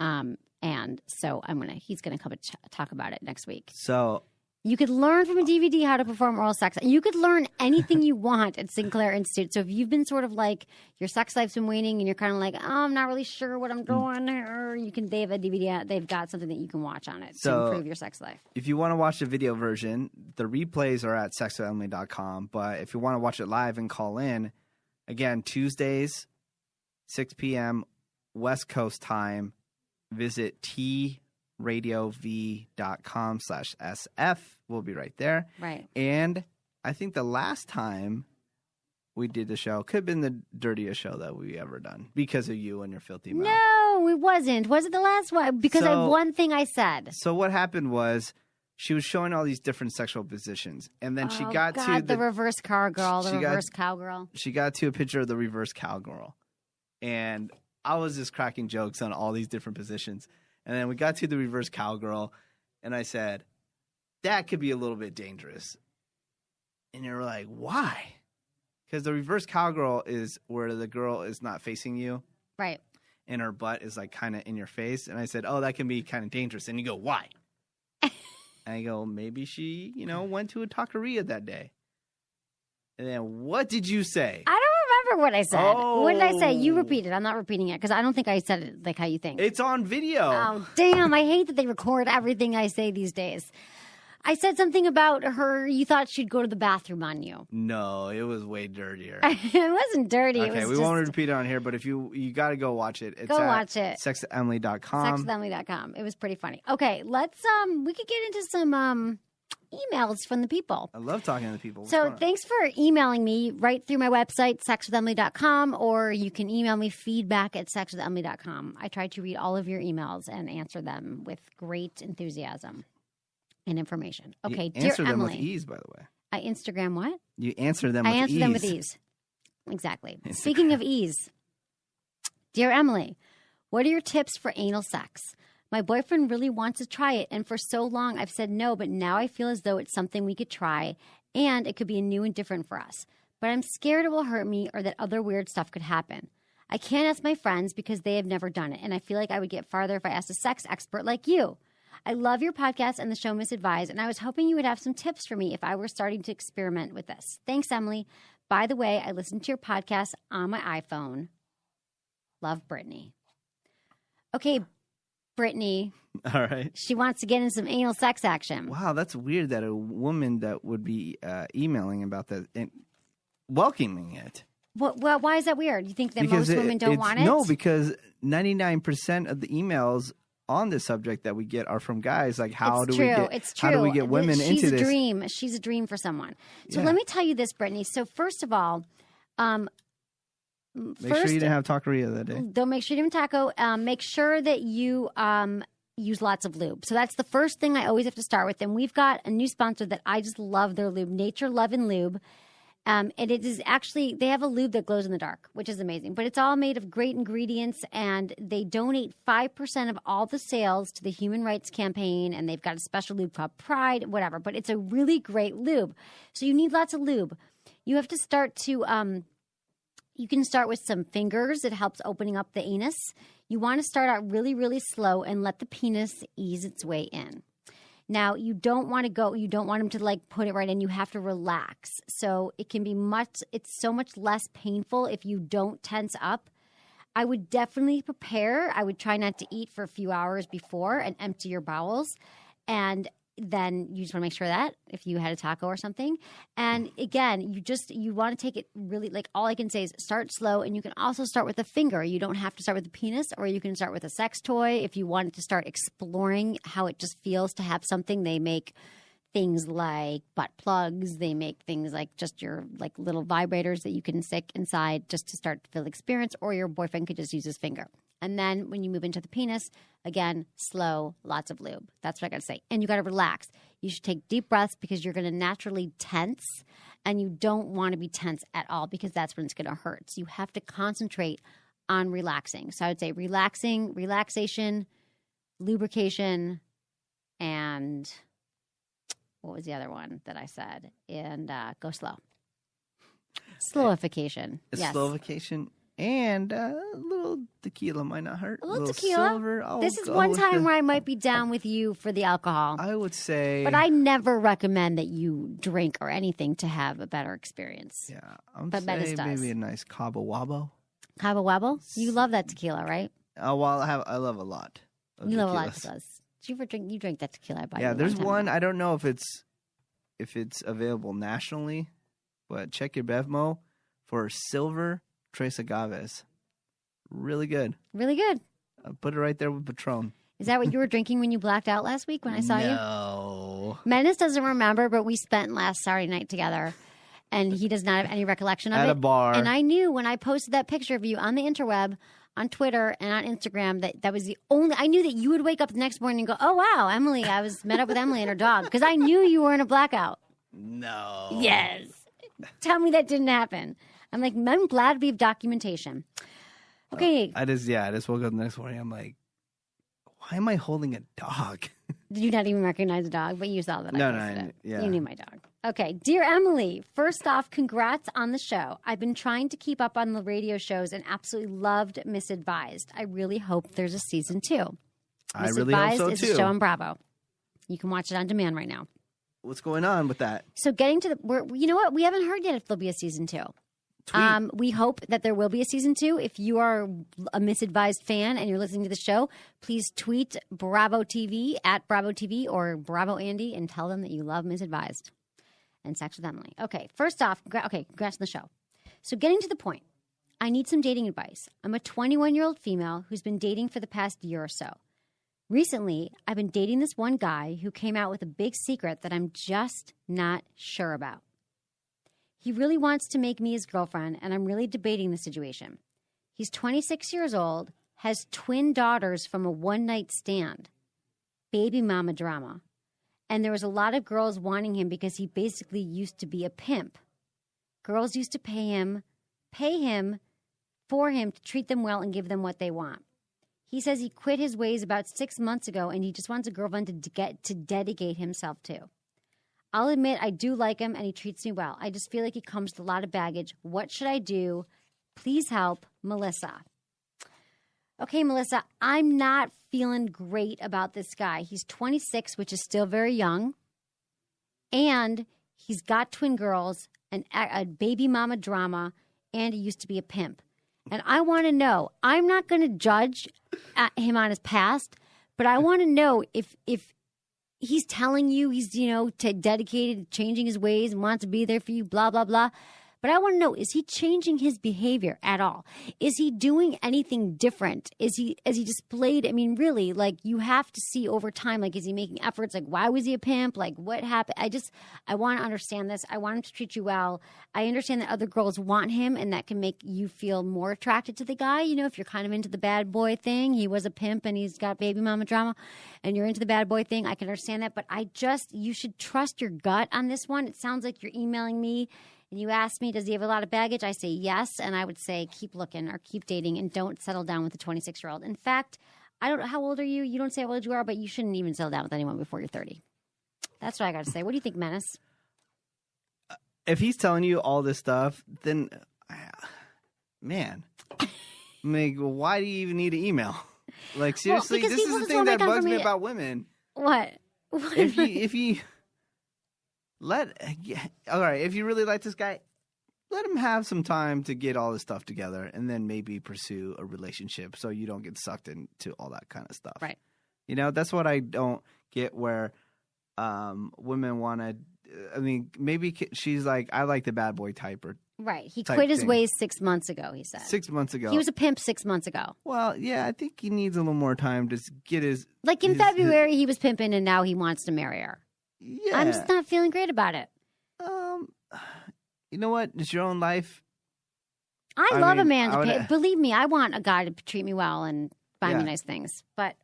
And so he's gonna come and talk about it next week. So you could learn from a DVD how to perform oral sex. You could learn anything you want at Sinclair Institute. So if you've been sort of like your sex life's been waning and you're kind of like, oh, I'm not really sure what I'm doing here, they have a DVD. They've got something that you can watch on it to improve your sex life. If you want to watch the video version, the replays are at sexwithemily.com. But if you want to watch it live and call in, again, Tuesdays, 6 p.m. West Coast time, visit radiov.com/SF. We'll be right there. Right. And I think the last time we did the show could have been the dirtiest show that we ever done because of you and your filthy mouth. No, it wasn't. Was it the last one? Because of one thing I said. So what happened was she was showing all these different sexual positions. And then she got to the reverse cowgirl, cowgirl. She got to a picture of the reverse cowgirl. And I was just cracking jokes on all these different positions. And then we got to the reverse cowgirl, and I said, that could be a little bit dangerous. And you're like, why? Because the reverse cowgirl is where the girl is not facing you. Right. And her butt is like kind of in your face. And I said, oh, that can be kind of dangerous. And you go, why? And I go, maybe she, went to a taqueria that day. And then what did you say? I don't remember what I said. Oh. What did I say? You repeat it. I'm not repeating it because I don't think I said it like how you think. It's on video. Oh, damn. I hate that they record everything I say these days. I said something about her. You thought she'd go to the bathroom on you. No, it was way dirtier. It wasn't dirty. Okay, we won't repeat it on here, but if you got to go watch it. It's watch it. sexwithemily.com. Sexwithemily.com. It was pretty funny. Okay, let's we could get into some emails from the people. I love talking to the people. So thanks for emailing me right through my website, sexwithemily.com, or you can email me feedback@sexwithemily.com. I try to read all of your emails and answer them with great enthusiasm and information. Okay, you answer dear them Emily, with ease, by the way. I Instagram what? You answer them with ease. I answer them with ease. Exactly. Speaking of ease, dear Emily, what are your tips for anal sex? My boyfriend really wants to try it, and for so long I've said no, but now I feel as though it's something we could try, and it could be new and different for us. But I'm scared it will hurt me or that other weird stuff could happen. I can't ask my friends because they have never done it, and I feel like I would get farther if I asked a sex expert like you. I love your podcast and the show Misadvised, and I was hoping you would have some tips for me if I were starting to experiment with this. Thanks, Emily. By the way, I listened to your podcast on my iPhone. Love, Brittany. Okay, Brittany. All right. She wants to get in some anal sex action. Wow, that's weird that a woman that would be emailing about that and welcoming it. Well, why is that weird? You think that most women don't want it? No, because 99% of the emails on this subject that we get are from guys. Like, how do we get women into this? She's a dream for someone. So let me tell you this, Brittany. So first of all, make sure you didn't have taqueria that day. Don't make sure you didn't taco. Make sure that you use lots of lube. So that's the first thing I always have to start with. And we've got a new sponsor that I just love their lube, Nature Love and Lube. And it is actually, they have a lube that glows in the dark, which is amazing. But it's all made of great ingredients, and they donate 5% of all the sales to the Human Rights Campaign, and they've got a special lube called Pride, whatever. But it's a really great lube. So you need lots of lube. You have to start to, you can start with some fingers. It helps opening up the anus. You want to start out really, really slow and let the penis ease its way in. Now, you don't want him to like put it right in. You have to relax. So it can be it's so much less painful if you don't tense up. I would definitely prepare. I would try not to eat for a few hours before and empty your bowels. And then you just want to make sure that if you had a taco or something. And again, you want to take it really, like, all I can say is start slow. And you can also start with a finger. You don't have to start with the penis, or you can start with a sex toy. If you wanted to start exploring how it just feels to have something, they make things like butt plugs. They make things like just your like little vibrators that you can stick inside just to start to feel the experience, or your boyfriend could just use his finger. And then when you move into the penis, again, slow, lots of lube. That's what I got to say. And you got to relax. You should take deep breaths because you're going to naturally tense, and you don't want to be tense at all because that's when it's going to hurt. So you have to concentrate on relaxing. So I would say relaxation, lubrication, and what was the other one that I said? And go slow. Slowification. Yes. Slowification. And a little tequila might not hurt. A little tequila. Silver. This is one time where I might be down with you for the alcohol. I would say. But I never recommend that you drink or anything to have a better experience. Yeah. I'm but saying maybe a nice Cabo Wabo. Cabo Wabo? You love that tequila, right? Well, I love a lot. You love a lot of tequilas. Do you ever drink? You drink that tequila I bought you. Yeah, there's one. I don't know if it's available nationally, but check your Bevmo for silver Tres Agaves. Really good. Really good. Put it right there with Patron. Is that what you were drinking when you blacked out last week when I saw you? No. Menace doesn't remember, but we spent last Saturday night together, and he does not have any recollection of it. At a bar. And I knew when I posted that picture of you on the interweb, on Twitter and on Instagram, that was the only. I knew that you would wake up the next morning and go, "Oh wow, Emily! I was met up with Emily and her dog," because I knew you were in a blackout. No. Yes. Tell me that didn't happen. I'm like, I'm glad we have documentation. Okay. I just woke up the next morning. I'm like, why am I holding a dog? Did you not even recognize the dog? But you saw that. Yeah. You knew my dog. Okay. Dear Emily, first off, congrats on the show. I've been trying to keep up on the radio shows and absolutely loved Misadvised. I really hope there's a season 2. I really hope so, is too. a show on Bravo. You can watch it on demand right now. What's going on with that? So getting to you know what? We haven't heard yet if there'll be a season 2. We hope that there will be a season 2. If you are a Misadvised fan and you're listening to the show, please tweet Bravo TV at Bravo TV or Bravo Andy and tell them that you love Misadvised and Sex with Emily. Okay, first off, congrats on the show. So getting to the point, I need some dating advice. I'm a 21-year-old female who's been dating for the past year or so. Recently, I've been dating this one guy who came out with a big secret that I'm just not sure about. He really wants to make me his girlfriend, and I'm really debating the situation. He's 26 years old, has twin daughters from a one-night stand. Baby mama drama. And there was a lot of girls wanting him because he basically used to be a pimp. Girls used to pay him for him to treat them well and give them what they want. He says he quit his ways about 6 months ago, and he just wants a girlfriend to dedicate himself to. I'll admit I do like him and he treats me well. I just feel like he comes with a lot of baggage. What should I do? Please help, Melissa. Okay, Melissa, I'm not feeling great about this guy. He's 26, which is still very young. And he's got twin girls, a baby mama drama, and he used to be a pimp. And I want to know, I'm not going to judge him on his past, but I want to know if he's telling you he's, dedicated to changing his ways and wants to be there for you, blah, blah, blah. But I want to know, is he changing his behavior at all? Is he doing anything different? Has he displayed, really, like, you have to see over time, like, is he making efforts? Like, why was he a pimp? Like, what happened? I want to understand this. I want him to treat you well. I understand that other girls want him, and that can make you feel more attracted to the guy. If you're kind of into the bad boy thing, he was a pimp and he's got baby mama drama, and you're into the bad boy thing, I can understand that. But you should trust your gut on this one. It sounds like you're emailing me and you ask me, does he have a lot of baggage? I say yes, and I would say keep looking or keep dating and don't settle down with a 26-year-old. In fact, I don't know, how old are you? You don't say how old you are, but you shouldn't even settle down with anyone before you're 30. That's what I got to say. What do you think, Menace? If he's telling you all this stuff, then, man, why do you even need an email? Like, seriously, well, this is the thing that bugs me about women. What? If you all right, if you really like this guy, let him have some time to get all this stuff together and then maybe pursue a relationship so you don't get sucked into all that kind of stuff. Right. You know, that's what I don't get where women want to. I mean, maybe she's like, I like the bad boy type or Right. He type quit his thing. ways 6 months ago, he said. 6 months ago. He was a pimp 6 months ago. Well, yeah, I think he needs a little more time to get his. Like in February, he was pimping and now he wants to marry her. Yeah. I'm just not feeling great about it. You know what? It's your own life. I love mean, a man to I would- pay. Believe me, I want a guy to treat me well and buy me Yeah. nice things. But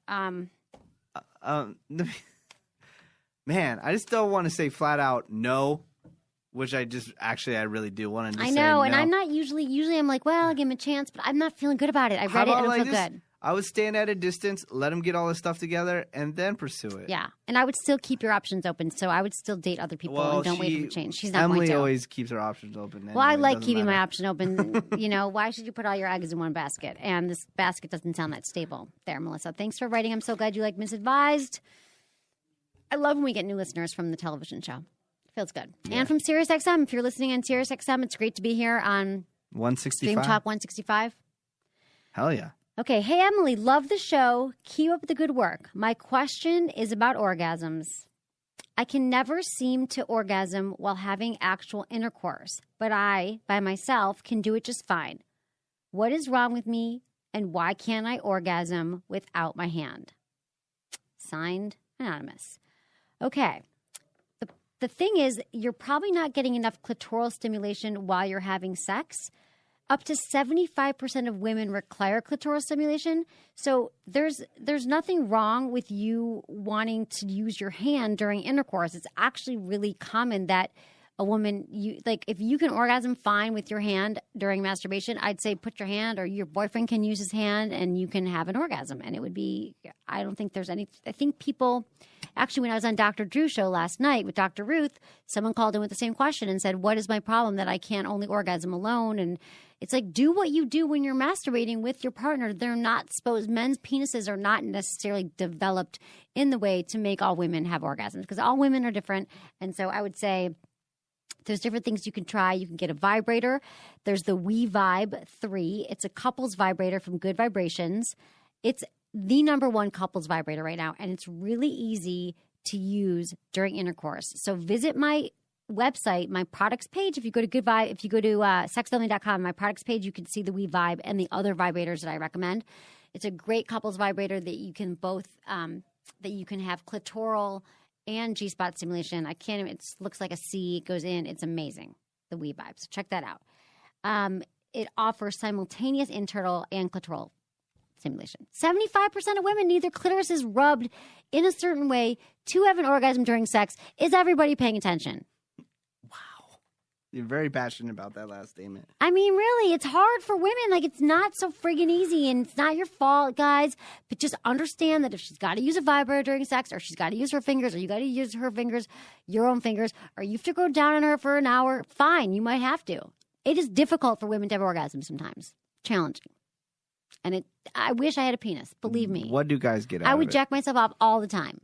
Man, I just don't want to say flat out no, which I really do want to. I say know, no. and I'm not usually I'm like, well, I'll give him a chance, but I'm not feeling good about it. I How read it about and I like feel this? good. I would stand at a distance, let him get all his stuff together, and then pursue it. Yeah, and I would still keep your options open, so I would still date other people and don't wait for change. She's not Emily going to. always keeps her options open. Well, I anyway, it like doesn't keeping my matter. option open. You know, why should you put all your eggs in one basket? And this basket doesn't sound that stable. There, Melissa. Thanks for writing. I'm so glad you like Misadvised. I love when we get new listeners from the television show. Feels good. Yeah. And from SiriusXM. If you're listening on SiriusXM, it's great to be here on 165. Stream Talk 165. Hell yeah. Okay. Hey, Emily, love the show. Keep up the good work. My question is about orgasms. I can never seem to orgasm while having actual intercourse, but I, by myself, can do it just fine. What is wrong with me, and why can't I orgasm without my hand? Signed, Anonymous. Okay. The thing is, you're probably not getting enough clitoral stimulation while you're having sex. Up to 75% of women require clitoral stimulation. So there's nothing wrong with you wanting to use your hand during intercourse. It's actually really common that a woman, if you can orgasm fine with your hand during masturbation, I'd say put your hand, or your boyfriend can use his hand and you can have an orgasm. And it would be, I don't think there's any, I think people, actually when I was on Dr. Drew's show last night with Dr. Ruth, someone called in with the same question and said, what is my problem that I can't only orgasm alone? And it's like, do what you do when you're masturbating with your partner. They're not supposed, men's penises are not necessarily developed in the way to make all women have orgasms, because all women are different. And so I would say, there's different things you can try. You can get a vibrator. There's the We Vibe 3. It's a couples vibrator from Good Vibrations. It's the #1 couples vibrator right now, and it's really easy to use during intercourse. So visit my website, my products page. If you go to Good Vibe, if you go to sexonly.com, my products page, you can see the We Vibe and the other vibrators that I recommend. It's a great couples vibrator that you can both that you can have clitoral and G-spot stimulation. I can't even, it looks like a C. It goes in. It's amazing, the We Vibe. So check that out. It offers simultaneous internal and clitoral stimulation. 75% of women need their clitoris is rubbed in a certain way to have an orgasm during sex. Is everybody paying attention? You're very passionate about that last statement. I mean, really, it's hard for women. Like, it's not so friggin' easy, and it's not your fault, guys. But just understand that if she's got to use a vibrator during sex, or she's got to use her fingers, or you got to use her fingers, your own fingers, or you have to go down on her for an hour, fine, you might have to. It is difficult for women to have orgasms sometimes. Challenging. And I wish I had a penis. Believe me. What do guys get out I of would it? jack myself off all the time.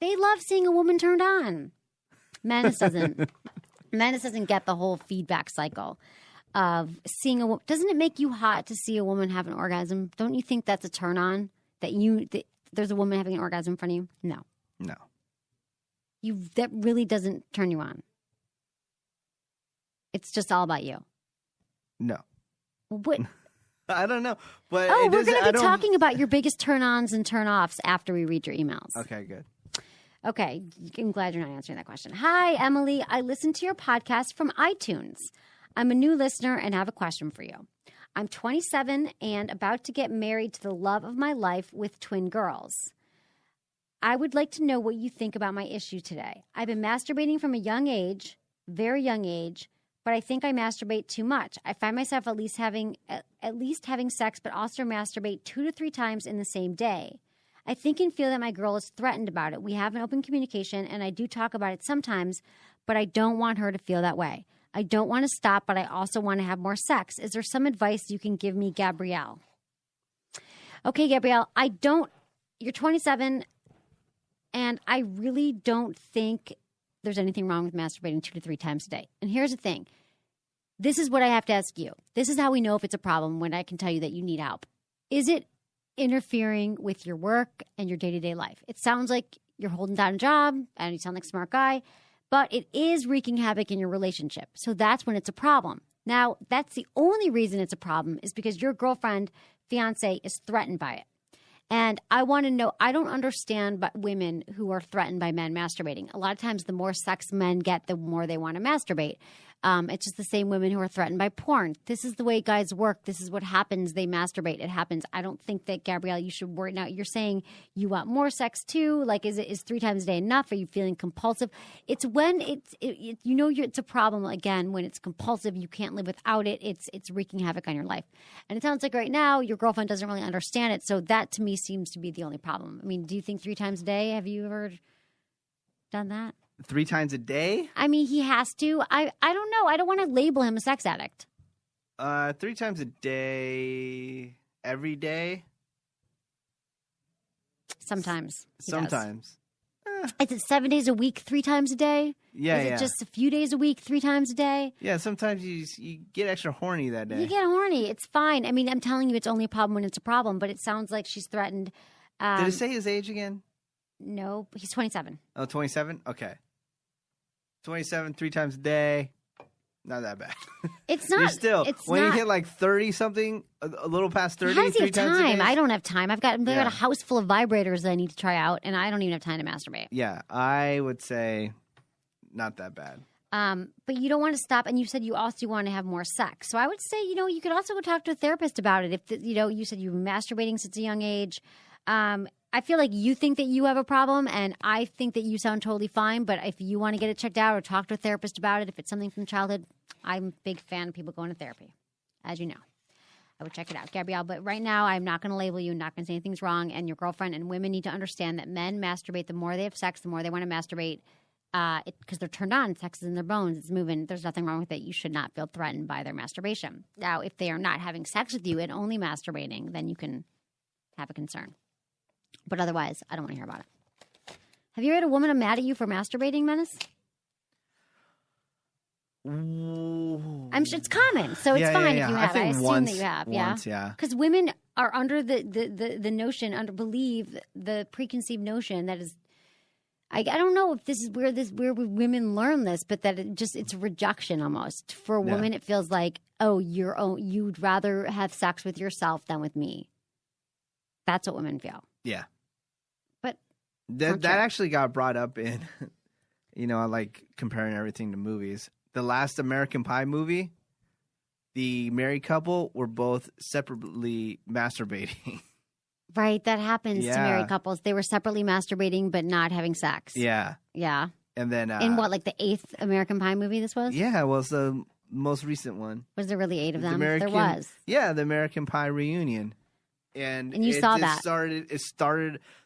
They love seeing a woman turned on. Menace doesn't get the whole feedback cycle of seeing a woman. Doesn't it make you hot to see a woman have an orgasm? Don't you think that's a turn on? That there's a woman having an orgasm in front of you? No. No. That really doesn't turn you on. It's just all about you. No. What? I don't know. But we're going to be talking about your biggest turn-ons and turn-offs after we read your emails. Okay, good. Okay, I'm glad you're not answering that question. Hi, Emily. I listened to your podcast from iTunes. I'm a new listener and have a question for you. I'm 27 and about to get married to the love of my life with twin girls. I would like to know what you think about my issue today. I've been masturbating from a young age, very young age, but I think I masturbate too much. I find myself at least having sex, but also masturbate 2 to 3 times in the same day. I think and feel that my girl is threatened about it. We have an open communication, and I do talk about it sometimes, but I don't want her to feel that way. I don't want to stop, but I also want to have more sex. Is there some advice you can give me, Gabrielle? Okay, Gabrielle, you're 27, and I really don't think there's anything wrong with masturbating 2 to 3 times a day. And here's the thing. this is what I have to ask you. This is how we know if it's a problem when I can tell you that you need help. Is it interfering with your work and your day-to-day life? It sounds like you're holding down a job and you sound like a smart guy, but it is wreaking havoc in your relationship. So that's when it's a problem. Now, that's the only reason it's a problem is because your girlfriend, fiance is threatened by it. And I want to know, I don't understand but women who are threatened by men masturbating. A lot of times the more sex men get, the more they want to masturbate. It's just the same women who are threatened by porn. This is the way guys work. This is what happens. They masturbate. It happens. I don't think that, Gabrielle, you should worry. Now, you're saying you want more sex too. Like, is 3 times a day enough? Are you feeling compulsive? It's when it's a problem, again, when it's compulsive. You can't live without it. It's wreaking havoc on your life. And it sounds like right now your girlfriend doesn't really understand it. So that, to me, seems to be the only problem. I mean, do you think 3 times a day? Have you ever done that? 3 times a day? I mean, he has to. I don't know. I don't want to label him a sex addict. 3 times a day, every day? Sometimes. Sometimes. Is it 7 days a week, 3 times a day? Yeah, Is it just a few days a week, 3 times a day? Yeah, sometimes you get extra horny that day. You get horny. It's fine. I mean, I'm telling you it's only a problem when it's a problem, but it sounds like she's threatened. Did it say his age again? No, he's 27. Oh, 27? Okay. 27, 3 times a day. Not that bad. It's not. You're still, it's when not, you hit like 30 something, a little past 30, how does he 3 have times a time? day. I don't have time. I've got a house full of vibrators that I need to try out, and I don't even have time to masturbate. Yeah, I would say not that bad. But you don't want to stop, and you said you also want to have more sex. So I would say, you could also go talk to a therapist about it. If you said you were masturbating since a young age. I feel like you think that you have a problem, and I think that you sound totally fine. But if you want to get it checked out or talk to a therapist about it, if it's something from childhood, I'm a big fan of people going to therapy, as you know. I would check it out, Gabrielle. But right now, I'm not going to label you, not going to say anything's wrong. And your girlfriend and women need to understand that men masturbate. The more they have sex, the more they want to masturbate because they're turned on. Sex is in their bones. It's moving. There's nothing wrong with it. You should not feel threatened by their masturbation. Now, if they are not having sex with you and only masturbating, then you can have a concern. But otherwise, I don't want to hear about it. Have you ever had a woman mad at you for masturbating, Menace? I'm sure it's common, so it's fine if you have. I assume that you have. Once, yeah. Because women are under the notion, believe the preconceived notion that is. I don't know if this is where women learn this, but that it's a rejection almost. For a woman, it feels like, oh, you'd rather have sex with yourself than with me. That's what women feel. Yeah. But that actually got brought up in, I like comparing everything to movies. The last American Pie movie, the married couple were both separately masturbating. Right, that happens to married couples. They were separately masturbating but not having sex. Yeah. Yeah. And then in what, like the 8th American Pie movie this was? Yeah, well, it's the most recent one. Was there really 8 of them? There was. Yeah, the American Pie reunion. And you saw that.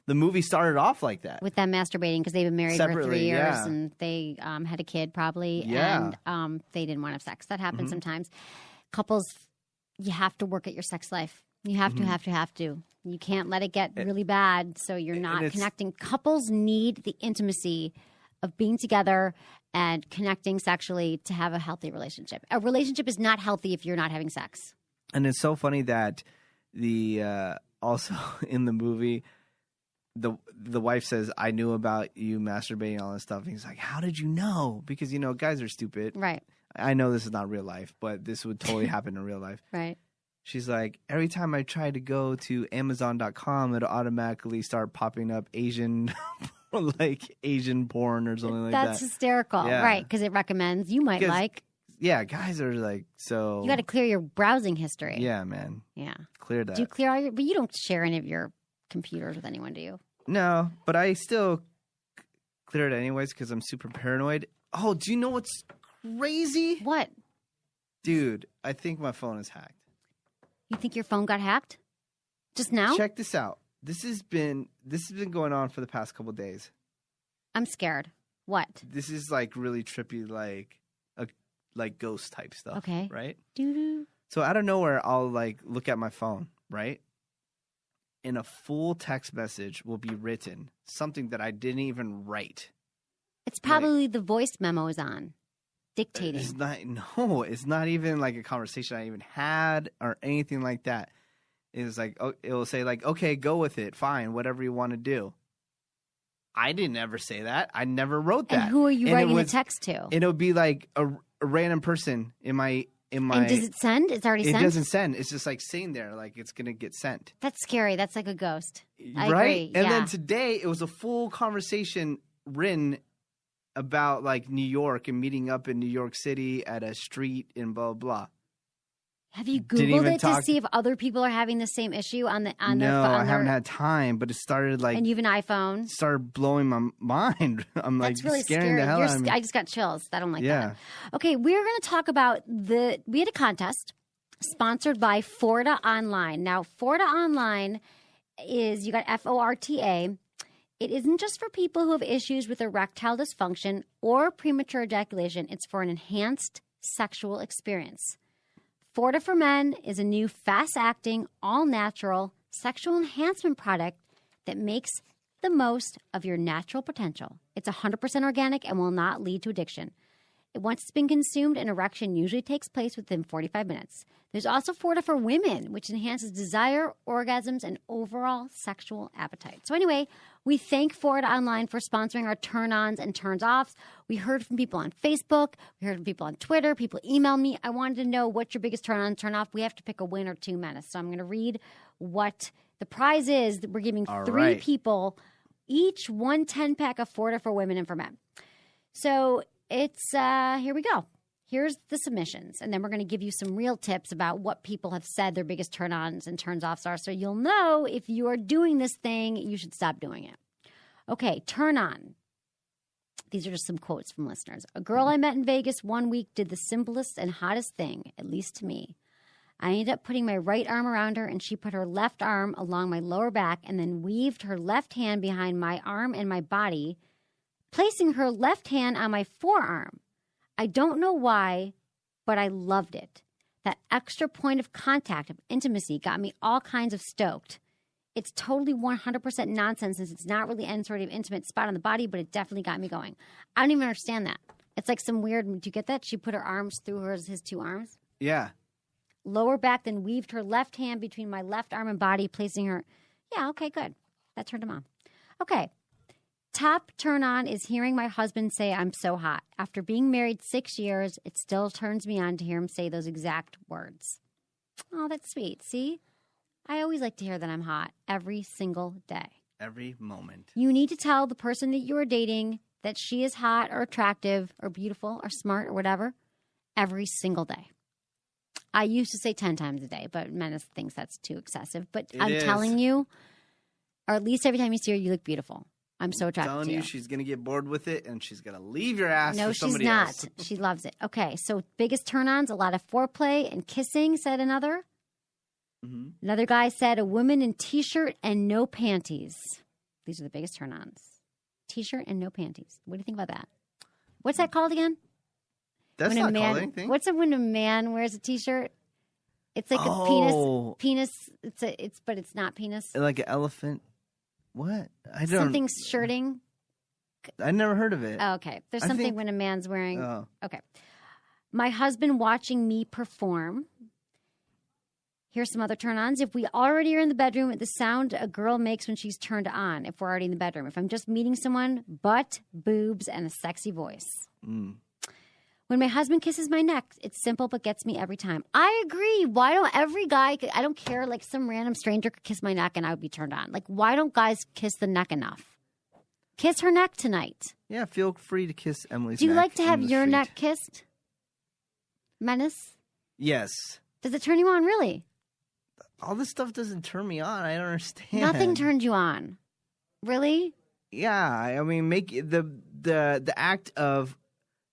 The movie started off like that. With them masturbating because they've been married for 3 years yeah. and they had a kid probably. Yeah. And they didn't want to have sex. That happens sometimes. Couples, you have to work at your sex life. You have to. You can't let it get really bad so you're not connecting. Couples need the intimacy of being together and connecting sexually to have a healthy relationship. A relationship is not healthy if you're not having sex. And it's so funny that also in the movie, the wife says, "I knew about you masturbating, all this stuff." And he's like, "How did you know?" Because guys are stupid. Right. I know this is not real life, but this would totally happen in real life. Right. She's like, every time I try to go to Amazon.com, it'll automatically start popping up Asian porn or something like that. That's hysterical. Yeah. Right, because it recommends you might like. Yeah, guys are like, so. You got to clear your browsing history. Yeah, man. Yeah. Clear that. Do you clear all but you don't share any of your computers with anyone, do you? No, but I still clear it anyways because I'm super paranoid. Oh, do you know what's crazy? What? Dude, I think my phone is hacked. You think your phone got hacked? Just now? Check this out. This has been going on for the past couple of days. I'm scared. What? This is like really trippy, like ghost type stuff. Okay. Right? Doo-doo. So out of nowhere, I'll like look at my phone, right? And a full text message will be written, something that I didn't even write. It's probably the voice memo is on. dictating. It's not even like a conversation I even had or anything like that. It's like, it will say like, okay, go with it. Fine. Whatever you want to do. I didn't ever say that. I never wrote that. And who are you writing the text to? It'll be like a random person in my. And does it send? It's already sent? It doesn't send. It's just like sitting there, like it's going to get sent. That's scary. That's like a ghost. I right? agree. And then today, it was a full conversation written about like New York and meeting up in New York City at a street and blah, blah. Have you Googled it to see if other people are having the same issue on their phone? No, I haven't had time, but it started like... And you have an iPhone? Started blowing my mind. I'm like, that's really scaring scary. the hell out of me. I just got chills. I don't like that. Okay, we're going to talk about we had a contest sponsored by Forta Online. Now, Forta Online is, you got Forta. It isn't just for people who have issues with erectile dysfunction or premature ejaculation. It's for an enhanced sexual experience. Forta for Men is a new fast-acting, all-natural sexual enhancement product that makes the most of your natural potential. It's 100% organic and will not lead to addiction. Once it's been consumed, an erection usually takes place within 45 minutes. There's also Forta for Women, which enhances desire, orgasms, and overall sexual appetite. So anyway, we thank Forta Online for sponsoring our turn-ons and turns-offs. We heard from people on Facebook. We heard from people on Twitter. People emailed me. I wanted to know what's your biggest turn-on, turn-off. We have to pick a win or two, Menace. So I'm going to read what the prize is. We're giving three people each one 10-pack of Forta for Women and for Men. So it's here we go. Here's the submissions, and then we're going to give you some real tips about what people have said their biggest turn-ons and turns-offs are, so you'll know if you are doing this thing, you should stop doing it. Okay, turn-on. These are just some quotes from listeners. A girl I met in Vegas one week did the simplest and hottest thing, at least to me. I ended up putting my right arm around her, and she put her left arm along my lower back and then weaved her left hand behind my arm and my body, placing her left hand on my forearm. I don't know why, but I loved it. That extra point of contact, of intimacy, got me all kinds of stoked. It's totally 100% nonsense since it's not really any sort of intimate spot on the body, but it definitely got me going. I don't even understand that. It's like some weird, do you get that? She put her arms through his two arms? Yeah. Lower back, then weaved her left hand between my left arm and body, placing her... Yeah, okay, good. That turned him on. Okay. Top turn on is hearing my husband say I'm so hot. After being married 6 years, it still turns me on to hear him say those exact words. Oh, that's sweet. See? I always like to hear that I'm hot every single day. Every moment. You need to tell the person that you are dating that she is hot or attractive or beautiful or smart or whatever every single day. I used to say 10 times a day, but Menace thinks that's too excessive. But I'm telling you, or at least every time you see her, you look beautiful. I'm so attracted to you. I'm telling you, she's going to get bored with it, and she's going to leave your ass for somebody else. No, she's not. She loves it. Okay, so biggest turn-ons, a lot of foreplay and kissing, said another. Mm-hmm. Another guy said a woman in T-shirt and no panties. These are the biggest turn-ons. T-shirt and no panties. What do you think about that? What's that called again? That's not called anything. What's it when a man wears a T-shirt? It's like a penis. But it's not penis. Like an elephant. What? I don't. Something shirting. I never heard of it. Oh, okay. There's something when a man's wearing. Oh. Okay. My husband watching me perform. Here's some other turn-ons. If we already are in the bedroom, the sound a girl makes when she's turned on. If we're already in the bedroom. If I'm just meeting someone, butt, boobs, and a sexy voice. Mm. When my husband kisses my neck, it's simple but gets me every time. I agree. Why don't every guy, I don't care, like some random stranger could kiss my neck and I would be turned on. Like, why don't guys kiss the neck enough? Kiss her neck tonight. Yeah, feel free to kiss Emily's neck. Do you like to have your neck kissed? Menace? Yes. Does it turn you on, really? All this stuff doesn't turn me on. I don't understand. Nothing turned you on. Really? Yeah, I mean, the act of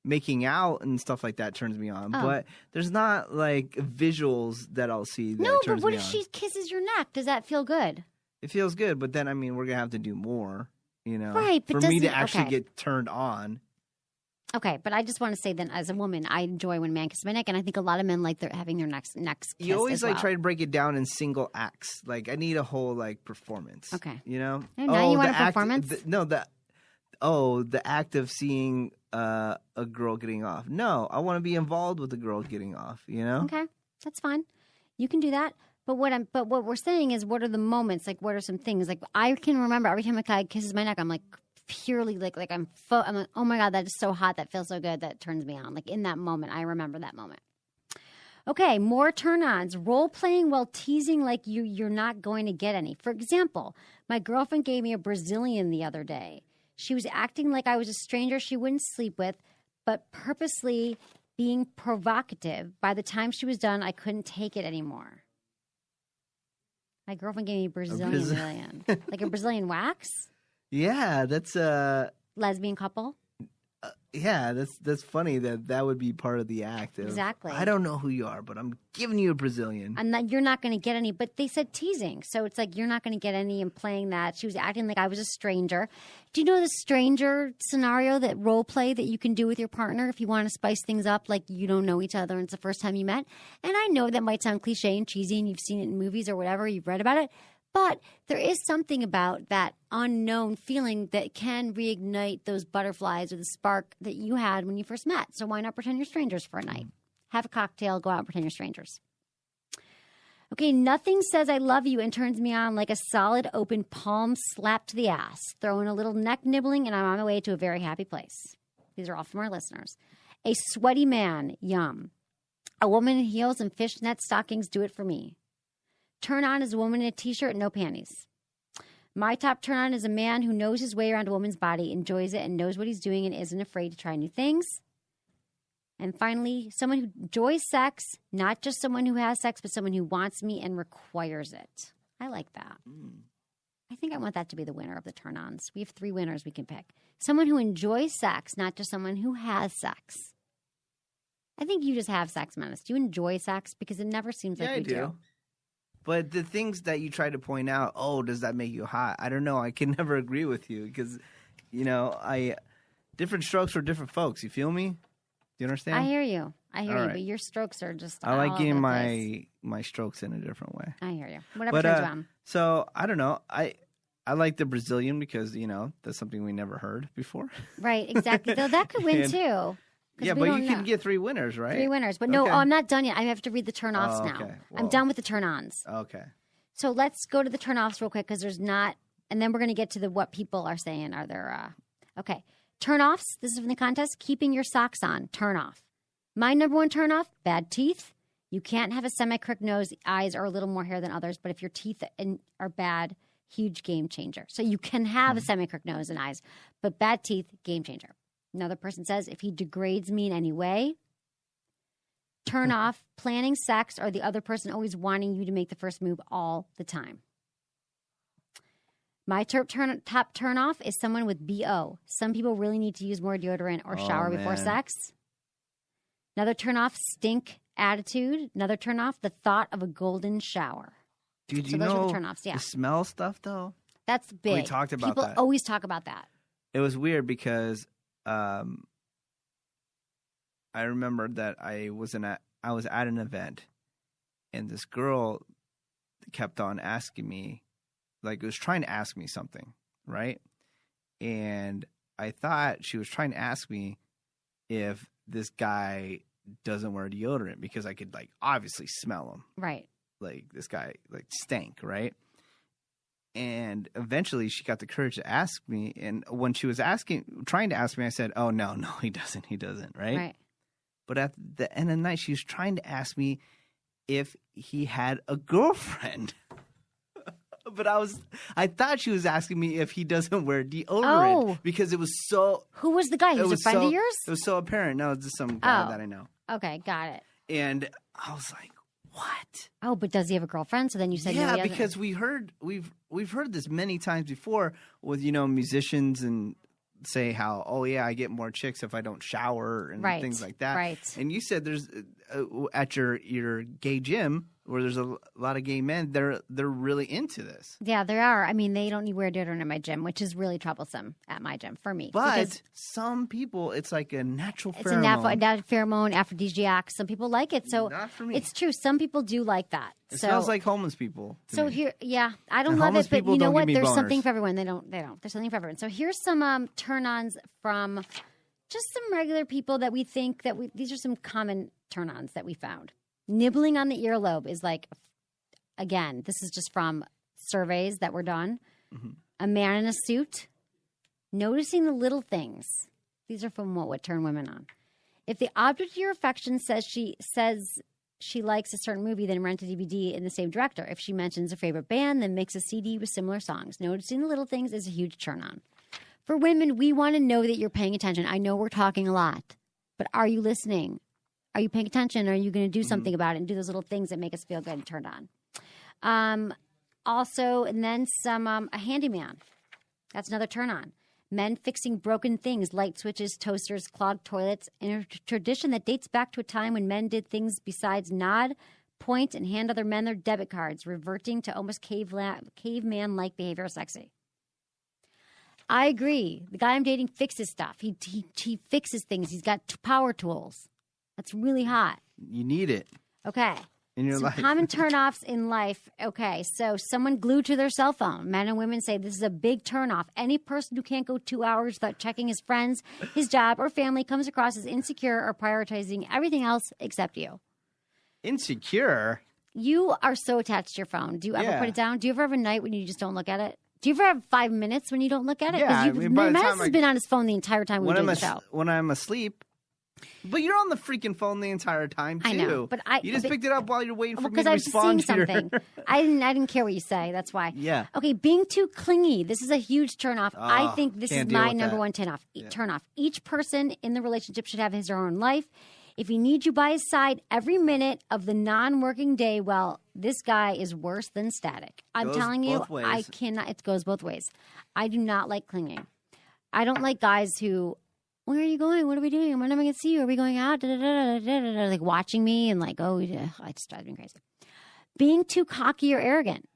making out and stuff like that turns me on, but there's not like visuals that I'll see that turns me on. No, but what if she kisses your neck? Does that feel good? It feels good, but then, I mean, we're going to have to do more, you know, right, but for me to actually get turned on. Okay, but I just want to say that as a woman, I enjoy when a man kisses my neck, and I think a lot of men like having their necks kissed. You always try to break it down in single acts. Like, I need a whole performance. Okay, you know. And now you want a performance? The act of seeing a girl getting off. No, I want to be involved with the girl getting off, you know? Okay, that's fine. You can do that. But what we're saying is, what are the moments? Like, what are some things? Like, I can remember every time a guy kisses my neck, I'm like, purely like I'm like, oh my God, that is so hot. That feels so good. That turns me on. Like, in that moment, I remember that moment. Okay, more turn-ons. Role-playing while teasing like you're not going to get any. For example, my girlfriend gave me a Brazilian the other day. She was acting like I was a stranger she wouldn't sleep with, but purposely being provocative. By the time she was done, I couldn't take it anymore. My girlfriend gave me Brazilian. Like a Brazilian wax? Yeah, that's lesbian couple. Yeah, that's funny that would be part of the act. Exactly. I don't know who you are, but I'm giving you a Brazilian. And you're not going to get any, but they said teasing. So it's like you're not going to get any in playing that. She was acting like I was a stranger. Do you know the stranger scenario, that role play that you can do with your partner if you want to spice things up, like you don't know each other and it's the first time you met? And I know that might sound cliche and cheesy and you've seen it in movies or whatever, you've read about it. But there is something about that unknown feeling that can reignite those butterflies or the spark that you had when you first met. So why not pretend you're strangers for a night? Have a cocktail, go out and pretend you're strangers. Okay, nothing says I love you and turns me on like a solid open palm slap to the ass. Throw in a little neck nibbling and I'm on my way to a very happy place. These are all from our listeners. A sweaty man, yum. A woman in heels and fishnet stockings do it for me. Turn on is a woman in a t-shirt and no panties. My top turn on is a man who knows his way around a woman's body, enjoys it, and knows what he's doing and isn't afraid to try new things. And finally, someone who enjoys sex, not just someone who has sex, but someone who wants me and requires it. I like that. I think I want that to be the winner of the turn-ons. We have 3 winners we can pick. Someone who enjoys sex, not just someone who has sex. I think you just have sex, Menace. Do you enjoy sex? Because it never seems like you do. But the things that you try to point out, does that make you hot? I don't know. I can never agree with you because, different strokes for different folks. You feel me? Do you understand? I hear you. But your strokes are just I like getting my strokes in a different way. I hear you. Whatever turns you on. So, I don't know. I like the Brazilian because, that's something we never heard before. Right, exactly. Though that could win too. Yeah, but you can get 3 winners, right? 3 winners. But no, I'm not done yet. I have to read the turn-offs now. Well, I'm done with the turn-ons. Okay. So let's go to the turn-offs real quick because there's not – and then we're going to get to what people are saying. Are there okay. Turn-offs, this is from the contest. Keeping your socks on, turn-off. My number 1 turn-off, bad teeth. You can't have a semi-crooked nose, eyes, or a little more hair than others. But if your teeth are bad, huge game changer. So you can have a semi-crooked nose and eyes, but bad teeth, game changer. Another person says, if he degrades me in any way, turn off, planning sex, or the other person always wanting you to make the first move all the time. My top turn off is someone with BO. Some people really need to use more deodorant or shower before sex. Another turn off, stink attitude. Another turn off, the thought of a golden shower. Dude, so those are the turn-offs, yeah. The smell stuff, though? That's big. We talked about that. People always talk about that. It was weird because I remember that I was at an event, and this girl kept on asking me, like, was trying to ask me something, right? And I thought she was trying to ask me if this guy doesn't wear deodorant because I could, like, obviously smell him. Right. Like, this guy, like, stank, right? And eventually she got the courage to ask me. And when she was trying to ask me, I said, oh, no, he doesn't, right? Right. But at the end of the night, she was trying to ask me if he had a girlfriend. But I thought she was asking me if he doesn't wear deodorant because it was so. Who was the guy? He was a friend of yours? It was so apparent. No, it's just some guy that I know. Okay, got it. And I was like, what? Oh, but does he have a girlfriend? So then you said no, he because we've heard this many times before with musicians and say how I get more chicks if I don't shower and things like that. Right. And you said there's at your gay gym where there's a lot of gay men, they're really into this. Yeah, there are. I mean, they don't need to wear deodorant at my gym, which is really troublesome at my gym for me. But some people, it's like a natural pheromone. It's a pheromone, aphrodisiac. Some people like it. So not for me. It's true. Some people do like that. It smells like homeless people. So here, I don't love it, but you know what? There's something for everyone. They don't. There's something for everyone. So here's some turn-ons from Just some regular people that we think that these are some common turn-ons that we found. Nibbling on the earlobe is like, again, this is just from surveys that were done. Mm-hmm. A man in a suit. Noticing the little things. These are from what would turn women on. If the object of your affection says she likes a certain movie, then rent a DVD in the same director. If she mentions a favorite band, then mix a CD with similar songs. Noticing the little things is a huge turn-on. For women, we want to know that you're paying attention. I know we're talking a lot, but are you listening? Are you paying attention? Are you going to do something about it and do those little things that make us feel good and turned on? Also, and then a handyman. That's another turn-on. Men fixing broken things, light switches, toasters, clogged toilets, and a tradition that dates back to a time when men did things besides nod, point, and hand other men their debit cards, reverting to almost caveman-like behavior sexy. I agree. The guy I'm dating fixes stuff. He fixes things. He's got power tools. That's really hot. You need it. Okay. In your life. Common turnoffs in life. Okay, so someone glued to their cell phone. Men and women say this is a big turnoff. Any person who can't go 2 hours without checking his friends, his job, or family comes across as insecure or prioritizing everything else except you. Insecure? You are so attached to your phone. Do you ever put it down? Do you ever have a night when you just don't look at it? Do you ever have 5 minutes when you don't look at it? Yeah, Menace has been on his phone the entire time we've been doing the show. When I'm asleep. But you're on the freaking phone the entire time, too. I know, but you just picked it up while you're waiting for me to because I was respond seeing something. I didn't care what you say. That's why. Yeah. Okay, being too clingy. This is a huge turnoff. I think this is my number one turnoff. Each person in the relationship should have his or her own life. If he needs you by his side every minute of the non-working day, well, this guy is worse than static. I'm telling you, I cannot. It goes both ways. I do not like clinging. I don't like guys who, where are you going? What are we doing? When am I going to see you? Are we going out? Like watching me and like, oh, yeah, it just drives me crazy. Being too cocky or arrogant.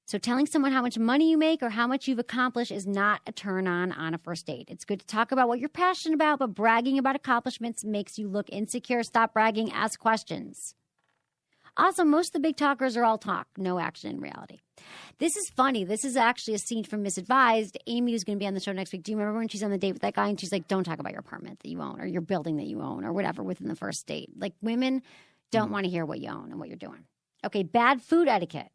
So telling someone how much money you make or how much you've accomplished is not a turn-on a first date. It's good to talk about what you're passionate about, but bragging about accomplishments makes you look insecure. Stop bragging. Ask questions. Also, most of the big talkers are all talk, no action in reality. This is funny. This is actually a scene from Misadvised. Amy, who's going to be on the show next week. Do you remember when she's on the date with that guy and she's like, don't talk about your apartment that you own or your building that you own or whatever within the first date. Like women don't want to hear what you own and what you're doing. Okay, bad food etiquette.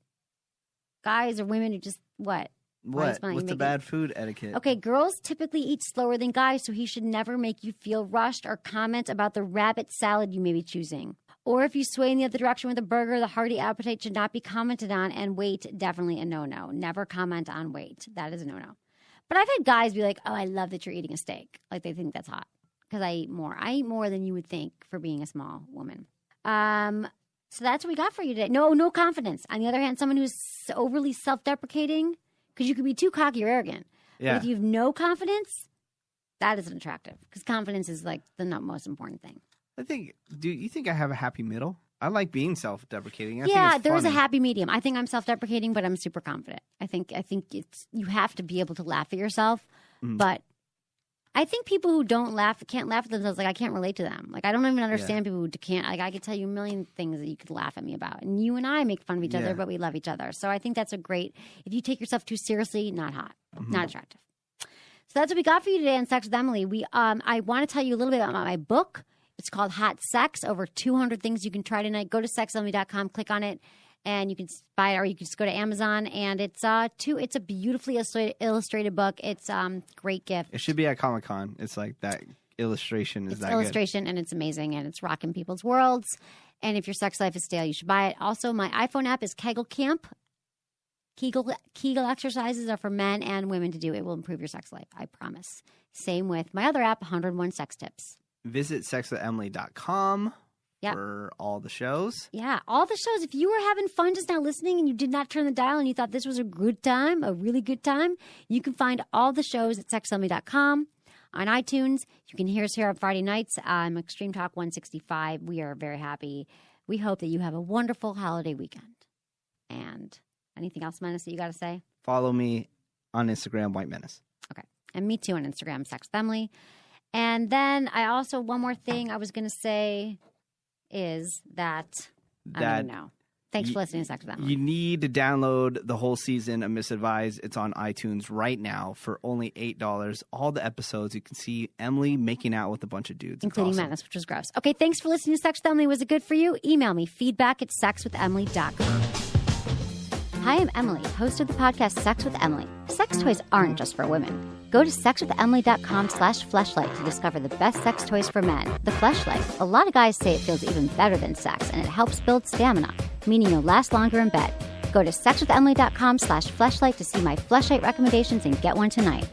Guys or women who just, what? What's the bad food etiquette? Okay, girls typically eat slower than guys, so he should never make you feel rushed or comment about the rabbit salad you may be choosing. Or if you sway in the other direction with a burger, the hearty appetite should not be commented on, and weight, definitely a no-no. Never comment on weight. That is a no-no. But I've had guys be like, oh, I love that you're eating a steak. Like they think that's hot because I eat more. I eat more than you would think for being a small woman. So that's what we got for you today. No confidence. On the other hand, someone who's overly self-deprecating, because you could be too cocky or arrogant. Yeah. But if you have no confidence, that isn't attractive because confidence is like the most important thing. Do you think I have a happy middle? I like being self-deprecating. There is a happy medium. I think I'm self-deprecating, but I'm super confident. I think you have to be able to laugh at yourself, but I think people who can't laugh at themselves, like I can't relate to them. Like I don't even understand people who can't. Like I could tell you a million things that you could laugh at me about, and you and I make fun of each other, but we love each other. So I think that's a great. If you take yourself too seriously, not hot, not attractive. So that's what we got for you today on Sex with Emily. I want to tell you a little bit about my book. It's called Hot Sex. Over 200 things you can try tonight. Go to sexemily.com, click on it, and you can buy it, or you can just go to Amazon. And it's a beautifully illustrated book. It's great gift. It should be at Comic-Con. It's like that illustration is that illustration, and it's amazing, and it's rocking people's worlds. And if your sex life is stale, you should buy it. Also, my iPhone app is Kegel Camp. Kegel exercises are for men and women to do. It will improve your sex life, I promise. Same with my other app, 101 Sex Tips. Visit sexwithemily.com for all the shows. Yeah, all the shows. If you were having fun just now listening and you did not turn the dial and you thought this was a good time, a really good time, you can find all the shows at sexwithemily.com. On iTunes, you can hear us here on Friday nights on Extreme Talk 165. We are very happy. We hope that you have a wonderful holiday weekend. And anything else, Menace, that you got to say? Follow me on Instagram, White Menace. Okay. And me too on Instagram, Sex with Emily. And then one more thing I was going to say is that I don't know. Thanks for listening to Sex with Emily. You need to download the whole season of Misadvised. It's on iTunes right now for only $8. All the episodes, you can see Emily making out with a bunch of dudes. Including Madness, which was gross. Okay, thanks for listening to Sex with Emily. Was it good for you? Email me, feedback@sexwithemily.com. Hi, I'm Emily, host of the podcast Sex with Emily. Sex toys aren't just for women. Go to sexwithemily.com/fleshlight to discover the best sex toys for men. The Fleshlight. A lot of guys say it feels even better than sex, and it helps build stamina, meaning you'll last longer in bed. Go to sexwithemily.com/fleshlight to see my Fleshlight recommendations and get one tonight.